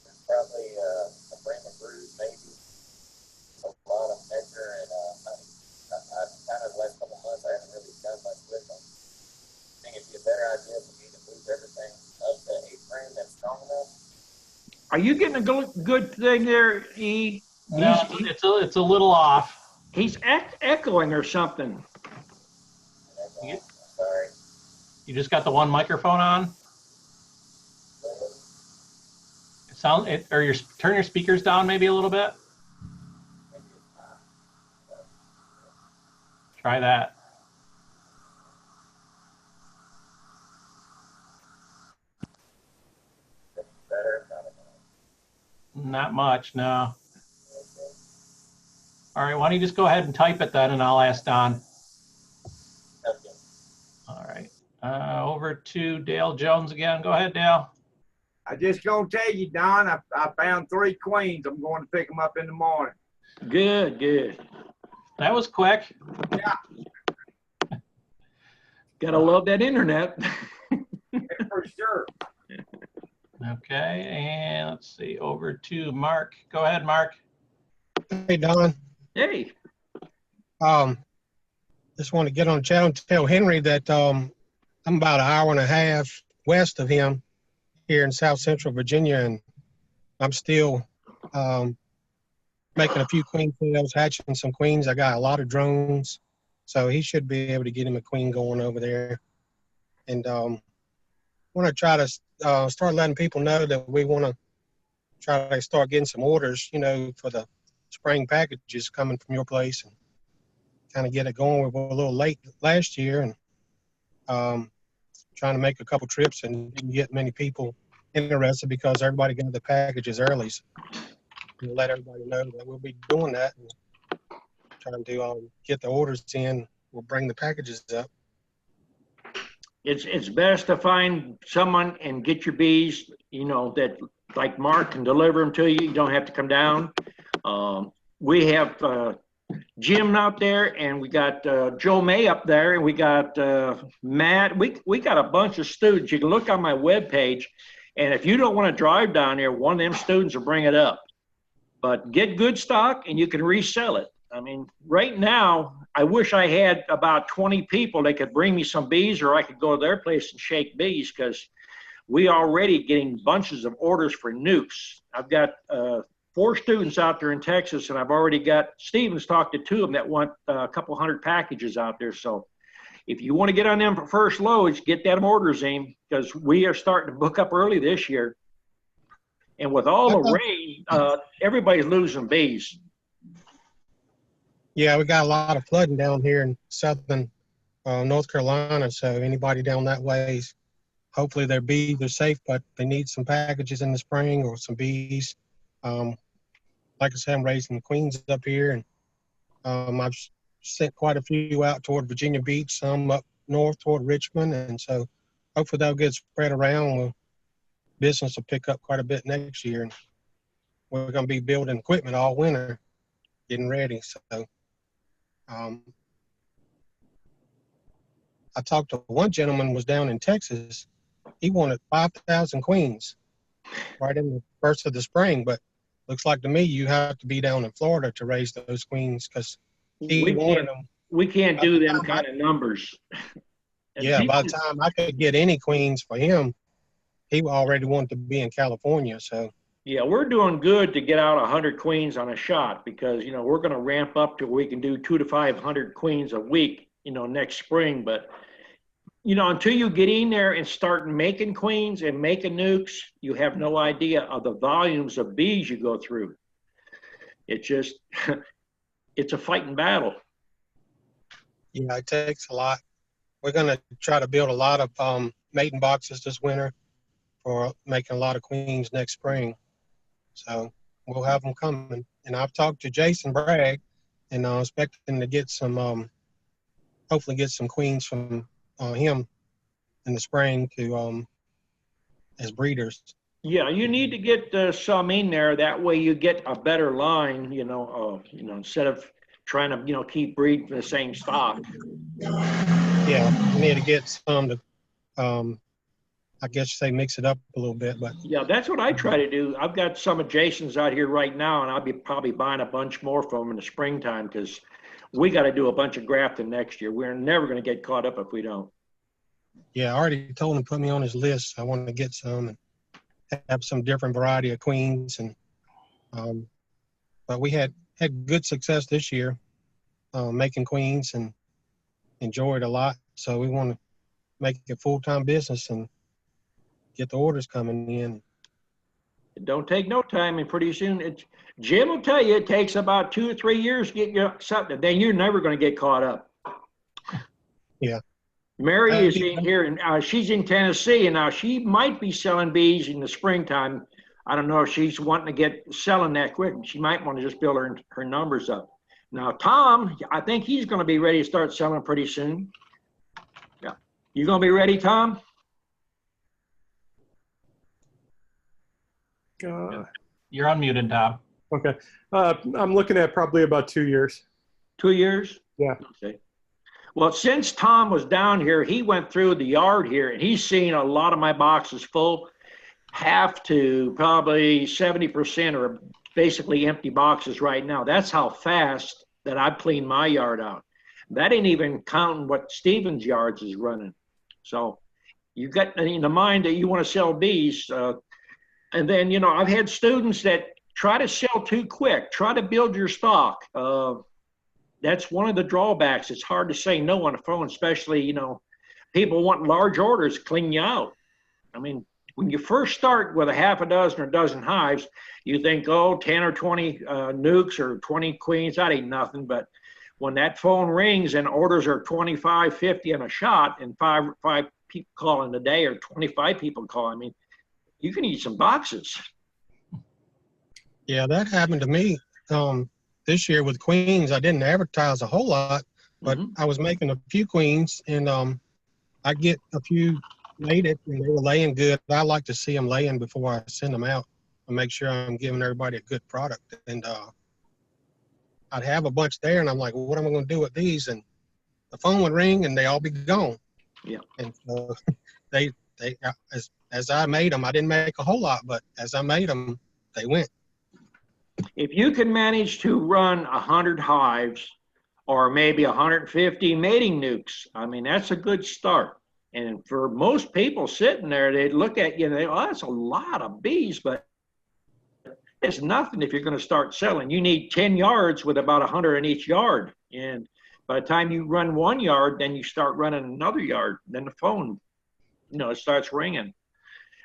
There's probably a frame of brews, maybe a lot of nectar and honey. I've kind of the last couple months, I haven't really done much with them. I think it'd be a better idea for me to move everything up to 8-frame that's strong enough. Are you getting a good thing there, E? No, it's a little off. He's echoing or something. Sorry. You just got the one microphone on? Turn your speakers down maybe a little bit. Try that. Not much, no. All right, why don't you just go ahead and type it then, and I'll ask Don. All right, over to Dale Jones again. Go ahead, Dale. I just gonna tell you, Don, I found 3 queens. I'm going to pick them up in the morning. Good, good. That was quick. Yeah. Gotta love that internet. For sure. Okay, and let's see, over to Mark. Go ahead, Mark. Hey, Don. Hey. Just want to get on the channel and tell Henry that I'm about an hour and a half west of him here in South Central Virginia, and I'm still making a few queen cells, hatching some queens. I got a lot of drones, so he should be able to get him a queen going over there. And want to try to start letting people know that we want to try to start getting some orders, you know, for the spring packages coming from your place, and kind of get it going. We were a little late last year, and trying to make a couple trips and didn't get many people interested because everybody got the packages early. So we'll let everybody know that we'll be doing that and trying to get the orders in. We'll bring the packages up. It's best to find someone and get your bees, you know, that like Mark can deliver them to you. You don't have to come down. We have Jim out there, and we got Joe May up there, and we got Matt. We got a bunch of students. You can look on my webpage, and if you don't want to drive down there, one of them students will bring it up. But get good stock, and you can resell it. I mean, right now, I wish I had about 20 people that could bring me some bees, or I could go to their place and shake bees, because we already getting bunches of orders for nukes. I've got 4 students out there in Texas, and I've already got Stevens talked to 2 of them that want a couple hundred packages out there. So if you want to get on them for first loads, get them orders in, because we are starting to book up early this year. And with all the rain, everybody's losing bees. Yeah, we got a lot of flooding down here in southern North Carolina. So anybody down that way, hopefully their bees are safe, but they need some packages in the spring or some bees. Like I said, I'm raising the queens up here, and I've sent quite a few out toward Virginia Beach, some up north toward Richmond, and so hopefully they'll get spread around. Business will pick up quite a bit next year, and we're going to be building equipment all winter, getting ready. So I talked to one gentleman was down in Texas. He wanted 5,000 queens right in the first of the spring, but looks like to me you have to be down in Florida to raise those queens, because he wanted them. We can't do them kind of numbers. Yeah, by the time I could get any queens for him, he already wanted to be in California. So yeah, we're doing good to get out 100 queens on a shot, because, you know, we're going to ramp up to where we can do 200 to 500 queens a week, you know, next spring. But, you know, until you get in there and start making queens and making nukes, you have no idea of the volumes of bees you go through. It just, it's a fighting battle. Yeah, it takes a lot. We're going to try to build a lot of mating boxes this winter for making a lot of queens next spring. So we'll have them coming. And I've talked to Jason Bragg, and I'm expecting to get some, hopefully get some queens from him in the spring to as breeders. Yeah, you need to get some in there. That way you get a better line, instead of trying to, keep breeding the same stock. Yeah, we need to get some to, I guess say mix it up a little bit, but. Yeah, that's what I try to do. I've got some of Jason's out here right now, and I'll be probably buying a bunch more from him in the springtime because we got to do a bunch of grafting next year. We're never going to get caught up if we don't. Yeah, I already told him to put me on his list. I want to get some and have some different variety of queens, and but we had good success this year making queens and enjoyed a lot. So we want to make it full-time business and get the orders coming in. It don't take no time, and pretty soon Jim will tell you it takes about 2 or 3 years to get you something. Then you're never going to get caught up. Yeah. Mary is in here, and she's in Tennessee, and now she might be selling bees in the springtime. I don't know if she's wanting to get selling that quick. She might want to just build her numbers up. Now, Tom, I think he's going to be ready to start selling pretty soon. Yeah. You going to be ready, Tom? You're unmuted, Tom. Okay. I'm looking at probably about 2 years. 2 years? Yeah. Okay. Well, since Tom was down here, he went through the yard here, and he's seen a lot of my boxes full. Half to probably 70% are basically empty boxes right now. That's how fast that I've cleaned my yard out. That ain't even counting what Stevens' yards is running. So you got in the mind that you want to sell bees. And then, I've had students that try to sell too quick, try to build your stock. That's one of the drawbacks. It's hard to say no on the phone, especially, people want large orders, clean you out. I mean, when you first start with a half a dozen or a dozen hives, you think, 10 or 20 nukes or 20 queens, that ain't nothing. But when that phone rings and orders are 25, 50 in a shot, and five people calling a day or 25 people call, I mean, you can eat some boxes. Yeah, that happened to me this year with queens. I didn't advertise a whole lot, but I was making a few queens, and I get a few mated, and they were laying good. I like to see them laying before I send them out and make sure I'm giving everybody a good product. And I'd have a bunch there, and I'm like, well, what am I going to do with these? And the phone would ring, and they all be gone. Yeah. And they as I made them, I didn't make a whole lot, but as I made them, they went. If you can manage to run 100 hives or maybe 150 mating nukes, I mean, that's a good start. And for most people sitting there, they look at you and they, oh, that's a lot of bees, but it's nothing if you're going to start selling. You need 10 yards with about 100 in each yard. And by the time you run 1 yard, then you start running another yard. Then the phone, it starts ringing.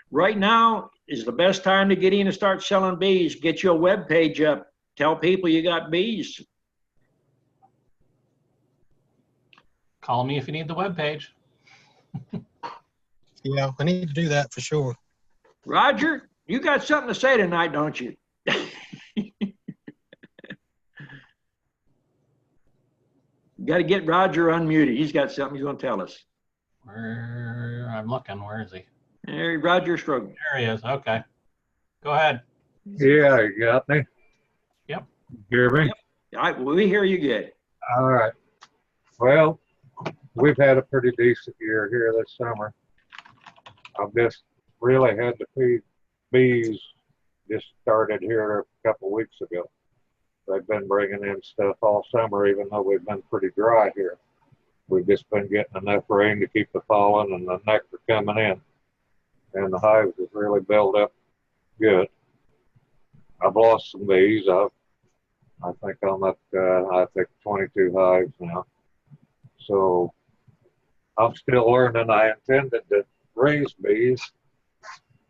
Right now is the best time to get in and start selling bees. Get your web page up. Tell people you got bees. Call me if you need the web page. Yeah, I need to do that for sure. Roger, you got something to say tonight, don't you? Got to get Roger unmuted. He's got something he's going to tell us. I'm looking. Where is he? There, Roger Strogan. There he is. Okay. Go ahead. Yeah, you got me? Yep. Hear me? Yep. We hear you good. All right. Well, we've had a pretty decent year here this summer. I've just really had to feed bees. Just started here a couple weeks ago. They've been bringing in stuff all summer, even though we've been pretty dry here. We've just been getting enough rain to keep the pollen and the nectar coming in. And the hives have really built up good. I've lost some bees. I think I'm up to, 22 hives now. So I'm still learning. I intended to raise bees,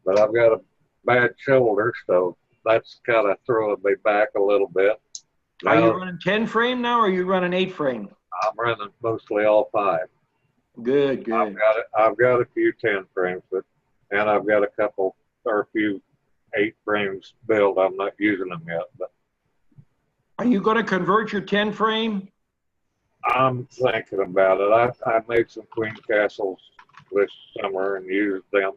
but I've got a bad shoulder, so that's kind of throwing me back a little bit. Are you running 10 frame now, or are you running 8 frame? I'm running mostly all 5. Good, good. I've got a few 10 frames, and I've got a few 8 frames build. I'm not using them yet, but Are you going to convert your 10 frame? I'm thinking about it. I made some queen castles this summer and used them,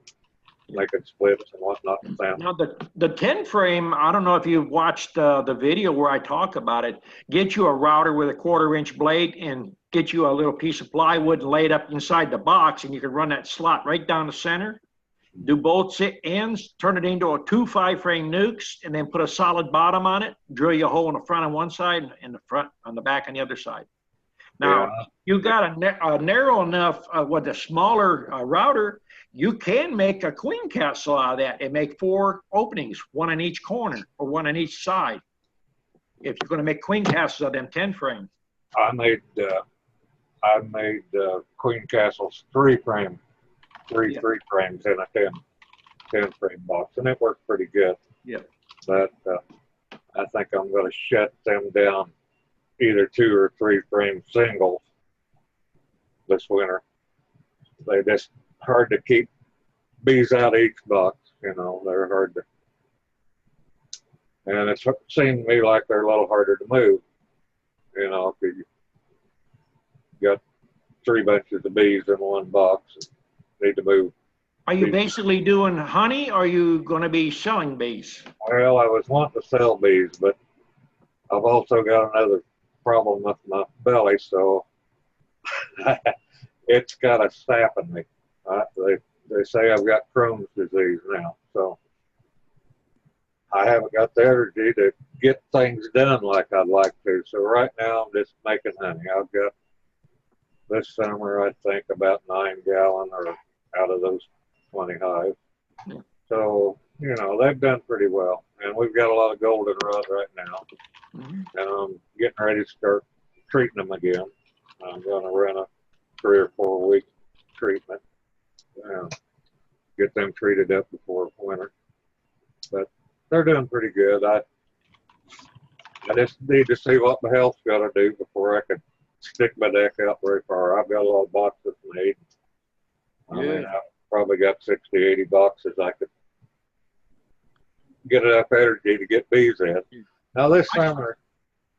making splits and whatnot with them. Now the 10 frame, I don't know if you've watched the video where I talk about it. Get you a router with a 1/4-inch blade and get you a little piece of plywood and lay it up inside the box, and you can run that slot right down the center. Do both ends, turn it into a 2 5-frame nukes, and then put a solid bottom on it. Drill you a hole in the front on one side and the front on the back on the other side. Now, you got a narrow enough with a smaller router, you can make a queen castle out of that and make 4 openings, 1 in each corner or 1 on each side. If you're going to make queen castles of them 10 frames. I made queen castles 3 frames in a 10 frame box, and it worked pretty good. Yeah. But I think I'm going to shut them down either 2 or 3 frame singles this winter. They're just hard to keep bees out of each box, you know. They're hard to, and it seemed to me like they're a little harder to move, you know, if you got 3 bunches of bees in one box and need to move. Are you basically doing honey, or are you going to be selling bees? Well, I was wanting to sell bees, but I've also got another problem with my belly, so it's got a staph in me. They say I've got Crohn's disease now, so I haven't got the energy to get things done like I'd like to. So right now I'm just making honey. I've got this summer, I think, about 9 gallon or out of those 20 hives. So, you know, they've done pretty well. And we've got a lot of goldenrod right now. And I'm getting ready to start treating them again. I'm going to run a 3 or 4 week treatment. Get them treated up before winter. But they're doing pretty good. I just need to see what the health's got to do before I can stick my deck out very far. I've got a lot of boxes made. I mean, I've probably got 60, 80 boxes I could get enough energy to get bees in. Now this summer,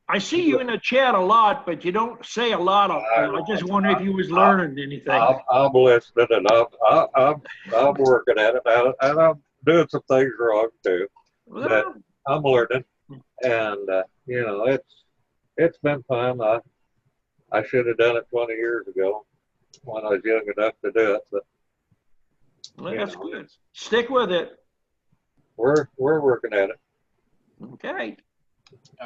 I see you in the chat a lot, but you don't say a lot of. I just wonder if you was learning anything. I'm listening, and I'm working at it, and I'm doing some things wrong too. But I'm learning, and you know, it's been fun. I should have done it 20 years ago when I was young enough to do it. But well, that's good. Stick with it. We're working at it. Okay.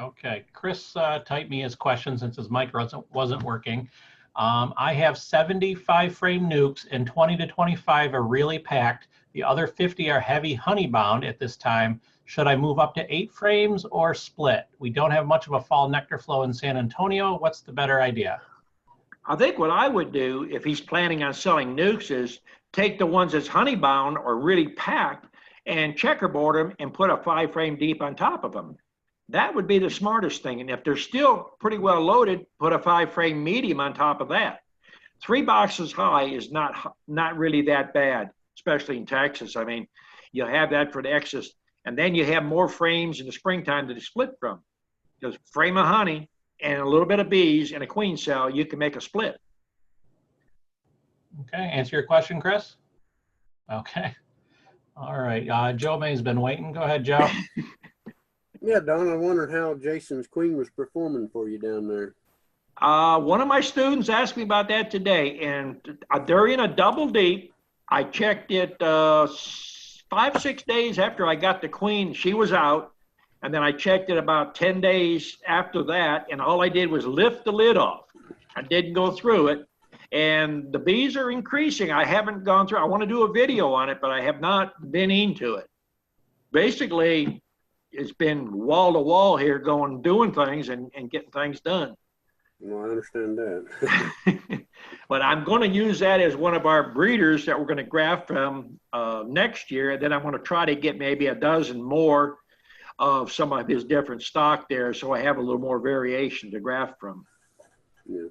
Okay, Chris typed me his question since his mic wasn't working. I have 75 frame nukes and 20 to 25 are really packed. The other 50 are heavy honey bound at this time. Should I move up to 8 frames or split? We don't have much of a fall nectar flow in San Antonio. What's the better idea? I think what I would do if he's planning on selling nukes is take the ones that's honey bound or really packed and checkerboard them and put a 5 frame deep on top of them. That would be the smartest thing. And if they're still pretty well loaded, put a 5 frame medium on top of that. 3 boxes high is not really that bad, especially in Texas. I mean, you'll have that for the excess. And then you have more frames in the springtime to split from. Because frame of honey and a little bit of bees and a queen cell, you can make a split. Okay, answer your question, Chris? Okay. All right, Joe May's been waiting. Go ahead, Joe. Yeah, Don, I wondered how Jason's queen was performing for you down there. One of my students asked me about that today, and they're in a double deep. I checked it 5, 6 days after I got the queen. She was out, and then I checked it about 10 days after that, and all I did was lift the lid off. I didn't go through it, and the bees are increasing. I haven't gone through. I want to do a video on it, but I have not been into it. Basically, it's been wall to wall here, doing things and getting things done. Well, I understand that. But I'm going to use that as one of our breeders that we're going to graft from next year. And then I'm going to try to get maybe a dozen more of some of his different stock there, so I have a little more variation to graft from. Yeah.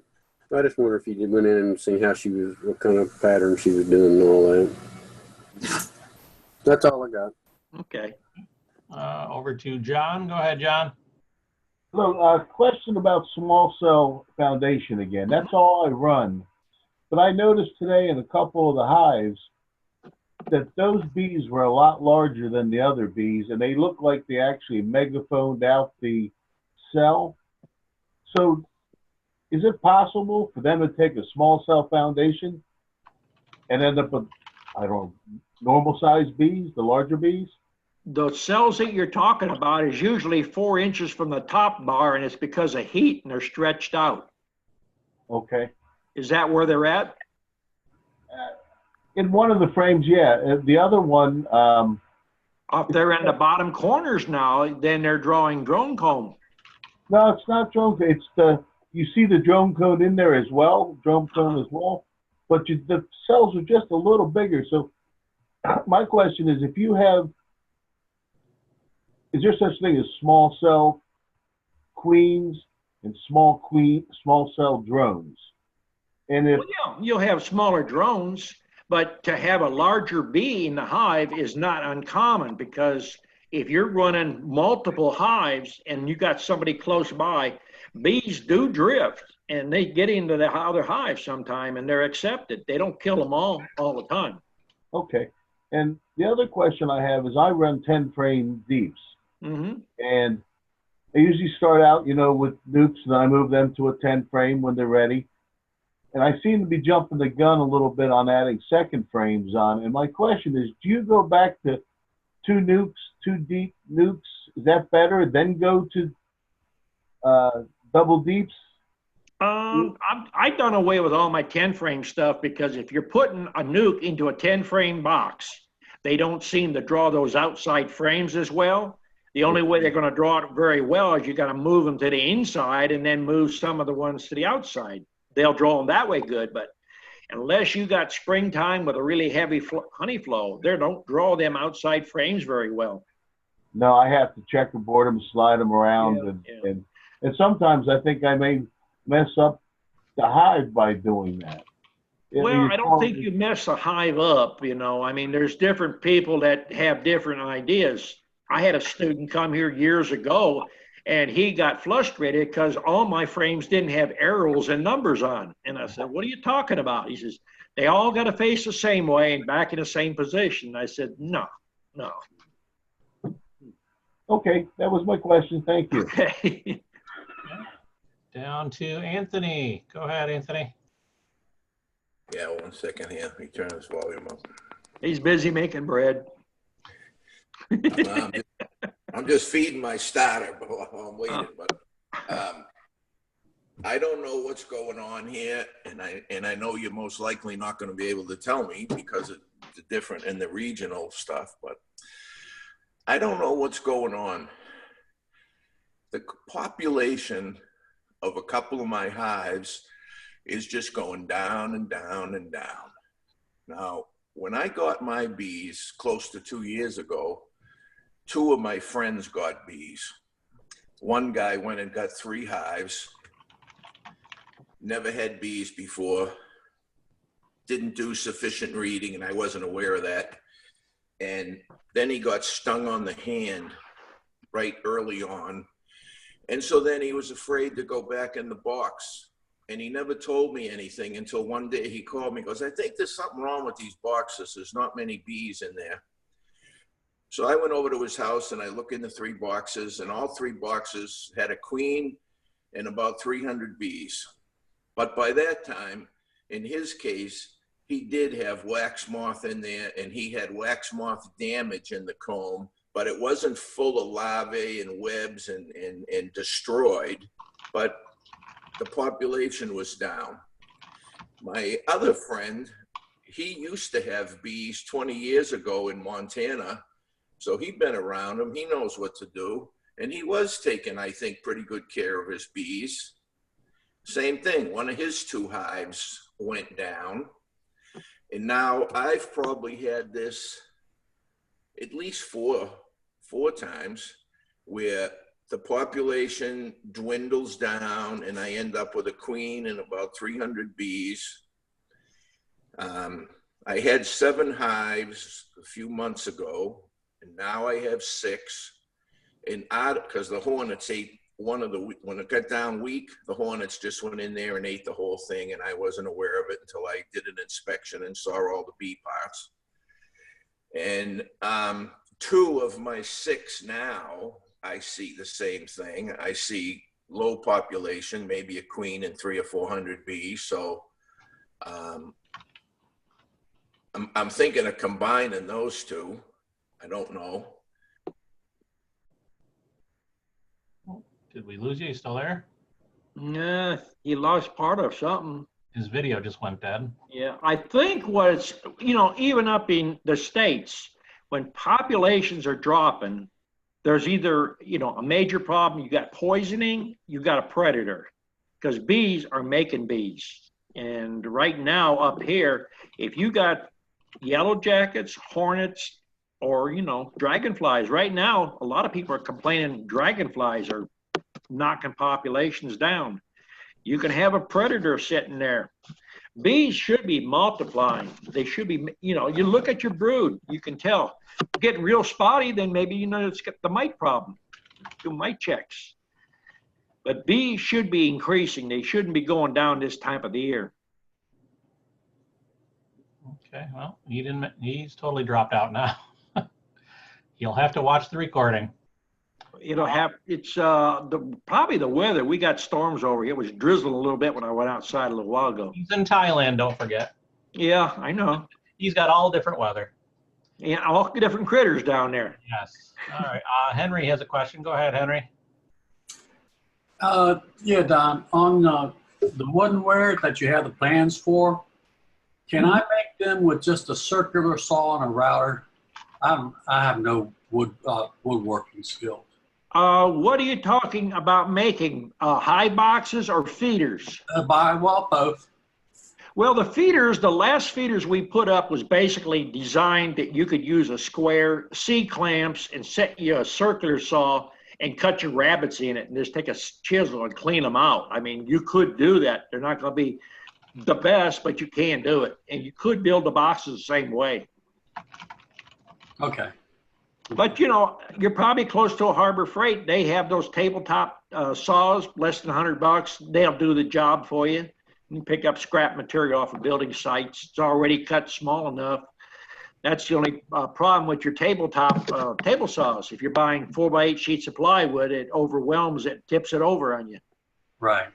I just wonder if you did went in and see how she was, what kind of pattern she was doing and all that. That's all I got. Okay. Over to John. Go ahead, John. Hello, question about small cell foundation again. That's all I run. But I noticed today in a couple of the hives that those bees were a lot larger than the other bees, and they looked like they actually megaphoned out the cell. So is it possible for them to take a small cell foundation and end up with, I don't know, normal sized bees, the larger bees? The cells that you're talking about is usually 4 inches from the top bar, and it's because of heat and they're stretched out. Okay. Is that where they're at? In one of the frames, yeah. The other one, if they're in the bottom corners now, then they're drawing drone comb. no, it's not drone. It's you see the drone cone in there as well, drone cone as well, but the cells are just a little bigger. So my question is, if you have, is there such thing as small cell queens and small cell drones? And if, well, yeah, you'll have smaller drones, but to have a larger bee in the hive is not uncommon, because if you're running multiple hives and you got somebody close by, bees do drift and they get into the other hive sometime and they're accepted. They don't kill them all the time. okay. And the other question I have is I run 10 frame deeps. Mm-hmm. And I usually start out, with nukes, and then I move them to a 10 frame when they're ready. And I seem to be jumping the gun a little bit on adding second frames on. And my question is, do you go back to 2 nukes, 2 deep nukes? Is that better? Then go to double deeps? I've done away with all my 10 frame stuff, because if you're putting a nuke into a 10 frame box, they don't seem to draw those outside frames as well. The only way they're going to draw it very well is you got to move them to the inside and then move some of the ones to the outside. They'll draw them that way good, but unless you got springtime with a really heavy honey flow, they don't draw them outside frames very well. No, I have to checkerboard them, slide them around, and sometimes I think I may mess up the hive by doing that. Well, I don't think you mess a hive up, I mean, there's different people that have different ideas. I had a student come here years ago, and he got frustrated because all my frames didn't have arrows and numbers on. And I said, what are you talking about? He says, they all got to face the same way and back in the same position. I said, no. Okay, that was my question. Thank you. Okay. Down to Anthony. Go ahead, Anthony. Yeah, 1 second here. Let me turn this volume up. He's busy making bread. I'm just feeding my starter while I'm waiting, but I don't know what's going on here, and I know you're most likely not going to be able to tell me because it's different in the regional stuff, but I don't know what's going on. The population of a couple of my hives is just going down and down and down. Now, when I got my bees close to 2 years ago, 2 of my friends got bees. One guy went and got 3 hives, never had bees before, didn't do sufficient reading, and I wasn't aware of that. And then he got stung on the hand right early on. And so then he was afraid to go back in the box. And he never told me anything until one day he called me, goes, I think there's something wrong with these boxes. There's not many bees in there. So I went over to his house and I looked in the 3 boxes, and all 3 boxes had a queen and about 300 bees. But by that time, in his case, he did have wax moth in there, and he had wax moth damage in the comb, but it wasn't full of larvae and webs and destroyed, but the population was down. My other friend, he used to have bees 20 years ago in Montana, so he'd been around them. He knows what to do. And he was taking, I think, pretty good care of his bees. Same thing, one of his 2 hives went down. And now I've probably had this at least four times where the population dwindles down and I end up with a queen and about 300 bees. I had 7 hives a few months ago, and now I have 6. because the hornets ate when it got down weak, the hornets just went in there and ate the whole thing, and I wasn't aware of it until I did an inspection and saw all the bee parts. And 2 of my 6 now, I see the same thing. I see low population, maybe a queen and 300 or 400 bees. So I'm thinking of combining those 2. I don't know. Did we lose you? You still there? Yeah, he lost part of something. His video just went dead. Yeah, I think what's, even up in the States, when populations are dropping, there's either, a major problem, you got poisoning, you got a predator, because bees are making bees. And right now up here, if you got yellow jackets, hornets, or, dragonflies, right now, a lot of people are complaining dragonflies are knocking populations down. You can have a predator sitting there. Bees should be multiplying. They should be, you look at your brood, you can tell. Getting real spotty, then maybe, it's got the mite problem. Do mite checks. But bees should be increasing. They shouldn't be going down this time of the year. Okay, well, he's totally dropped out now. You'll have to watch the recording. It's probably the weather. We got storms over here. It was drizzling a little bit when I went outside a little while ago. He's in Thailand, don't forget. Yeah, I know. He's got all different weather. Yeah, all different critters down there. Yes. All right. Henry has a question. Go ahead, Henry. Yeah, Don, on the woodenware that you have the plans for, can I make them with just a circular saw and a router? I have no woodworking skills. What are you talking about making? Hive boxes or feeders? Both. Well, the last feeders we put up was basically designed that you could use a square C-clamps and set you a circular saw and cut your rabbits in it and just take a chisel and clean them out. I mean, you could do that. They're not going to be the best, but you can do it. And you could build the boxes the same way. Okay. But, you're probably close to a Harbor Freight. They have those tabletop saws, less than $100. They'll do the job for you. You can pick up scrap material off of building sites. It's already cut small enough. That's the only problem with your tabletop table saws. If you're buying 4x8 sheets of plywood, it overwhelms it, tips it over on you. Right.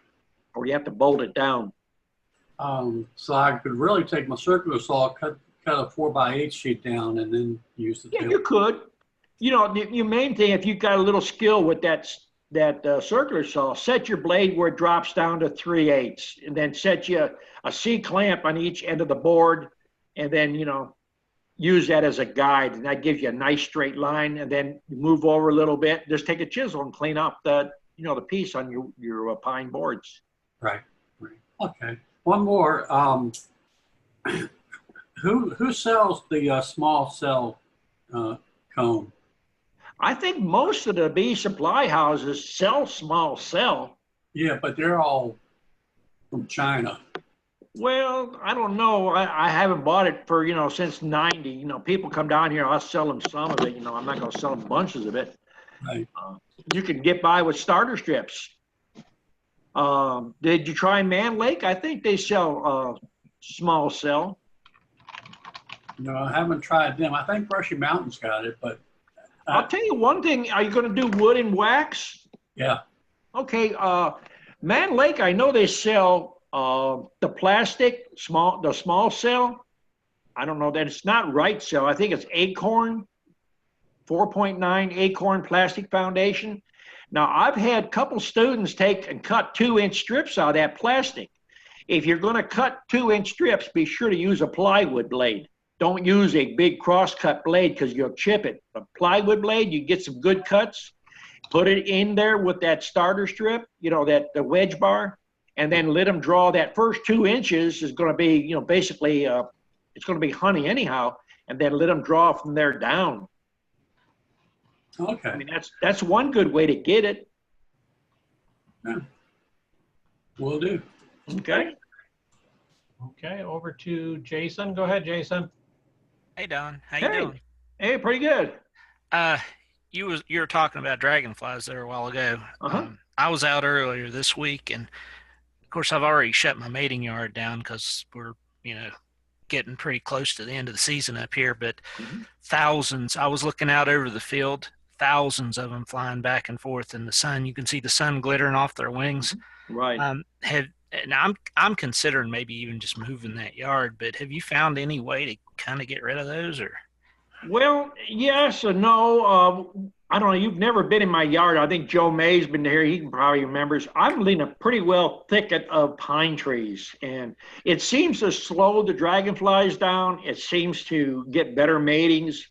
Or you have to bolt it down. So I could really take my circular saw, cut a 4x8 sheet down, and then use the Yeah, table. you could. Your main thing, if you've got a little skill with that circular saw, set your blade where it drops down to 3/8, and then set you a C-clamp on each end of the board, and then, use that as a guide, and that gives you a nice straight line, and then you move over a little bit, just take a chisel and clean up the piece on your pine boards. Right. Okay. One more. Who sells the small cell comb? I think most of the bee supply houses sell small cell. Yeah, but they're all from China. Well, I don't know. I haven't bought it for, since 90. People come down here, I'll sell them some of it. I'm not going to sell them bunches of it. Right. You can get by with starter strips. Did you try Man Lake? I think they sell small cell. No, I haven't tried them. I think Brushy Mountain's got it, but I'll tell you one thing. Are you going to do wood and wax? Yeah. Okay. Man Lake, I know they sell the plastic, the small cell. I don't know that it's not right cell. I think it's Acorn, 4.9 Acorn plastic foundation. Now, I've had a couple students take and cut 2-inch strips out of that plastic. If you're going to cut 2-inch strips, be sure to use a plywood blade. Don't use a big cross-cut blade because you'll chip it. A plywood blade, you get some good cuts, put it in there with that starter strip, the wedge bar, and then let them draw. That first 2 inches is going to be, basically, it's going to be honey anyhow, and then let them draw from there down. Okay. I mean, that's one good way to get it. Yeah. Will do. Okay. Okay, over to Jason. Go ahead, Jason. Hey, Don. How you doing? Hey, pretty good. you were talking about dragonflies there a while ago. Uh-huh. I was out earlier this week, and of course I've already shut my mating yard down because we're getting pretty close to the end of the season up here. But thousands. I was looking out over the field. Thousands of them flying back and forth in the sun. You can see the sun glittering off their wings. Right. And I'm considering maybe even just moving that yard. But have you found any way to kind of get rid of those, or? Well, yes and no. I don't know. You've never been in my yard. I think Joe May's been here. He can probably remembers. I'm leading a pretty well thicket of pine trees, and it seems to slow the dragonflies down. It seems to get better matings.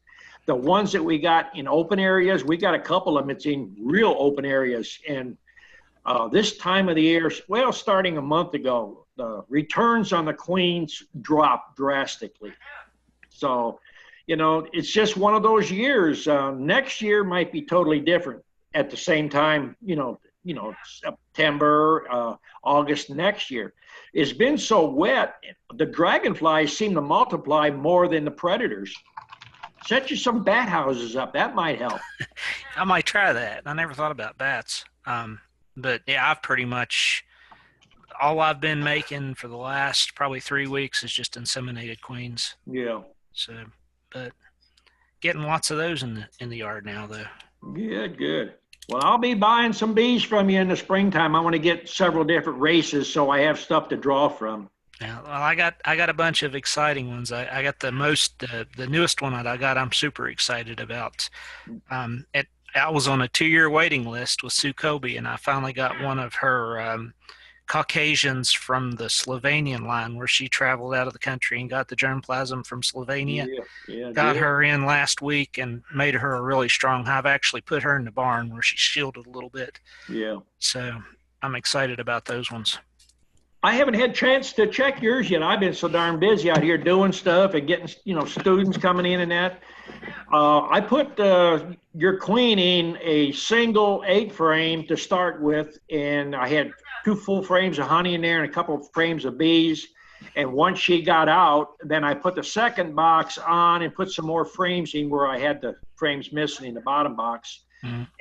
The ones that we got in open areas, we got a couple of them. It's in real open areas, and this time of the year, well, starting a month ago, the returns on the queens dropped drastically. So, it's just one of those years. Next year might be totally different. At the same time, September, August next year. It's been so wet, the dragonflies seem to multiply more than the predators. Set you some bat houses up. That might help. I might try that. I never thought about bats. But yeah, I've pretty much, all I've been making for the last probably 3 weeks is just inseminated queens. Yeah. So, but getting lots of those in the yard now, though. Good. Well, I'll be buying some bees from you in the springtime. I want to get several different races so I have stuff to draw from. Yeah, well, I got a bunch of exciting ones. I got the newest one that I got. I'm super excited about. I was on a 2-year waiting list with Sue Kobe, and I finally got one of her Caucasians from the Slovenian line, where she traveled out of the country and got the germplasm from Slovenia. Got her in last week and made her a really strong hive. Actually put her in the barn where she's shielded a little bit. Yeah. So I'm excited about those ones. I haven't had a chance to check yours yet. I've been so darn busy out here doing stuff and getting, students coming in and that. I put your queen in a single 8 frame to start with, and I had 2 full frames of honey in there and a couple of frames of bees. And once she got out, then I put the second box on and put some more frames in where I had the frames missing in the bottom box.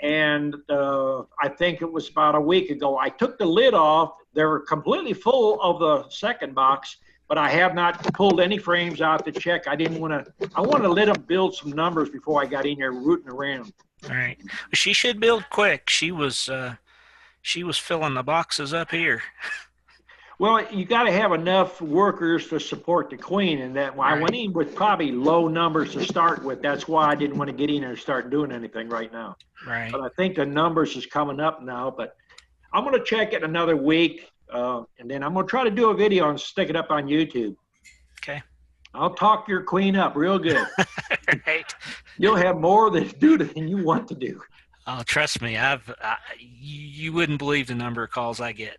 And I think it was about a week ago, I took the lid off. They were completely full of the second box, but I have not pulled any frames out to check. I wanted to let them build some numbers before I got in there rooting around. All right. She should build quick. She was filling the boxes up here. Well, you got to have enough workers to support the queen, and that I went in with probably low numbers to start with. That's why I didn't want to get in there and start doing anything right now. Right. But I think the numbers is coming up now. But I'm going to check it another week, and then I'm going to try to do a video and stick it up on YouTube. Okay. I'll talk your queen up real good. Right. You'll have more to do than you want to do. Oh, trust me, you wouldn't believe the number of calls I get.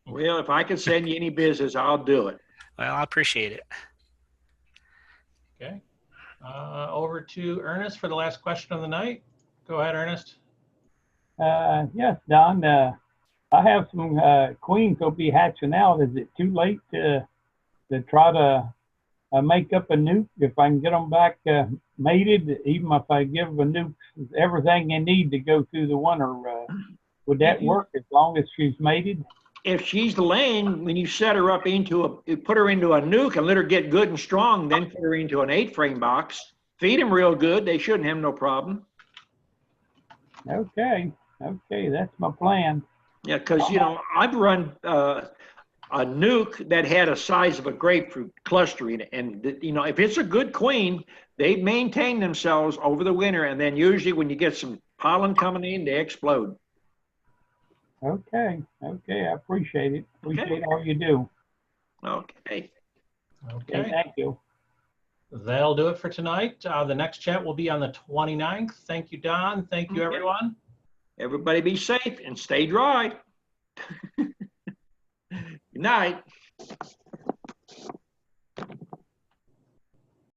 Well, if I can send you any business, I'll do it. Well, I appreciate it. Okay. Over to Ernest for the last question of the night. Go ahead, Ernest. Yes, Don. I have some queens will be hatching out. Is it too late to try to make up a nuke if I can get them back mated? Even if I give a nuke everything they need to go through the winter, would that work as long as she's mated? If she's laying, when you set her up you put her into a nuke and let her get good and strong, then put her into an 8-frame box. Feed them real good. They shouldn't have no problem. Okay, that's my plan. Yeah, because, I've run a nuke that had a size of a grapefruit cluster in it. And, if it's a good queen, they maintain themselves over the winter. And then usually when you get some pollen coming in, they explode. Okay, I appreciate it. Appreciate all you do. Okay. Thank you. That'll do it for tonight. The next chat will be on the 29th. Thank you, Don. Thank you, everyone. Everybody be safe and stay dry. Good night.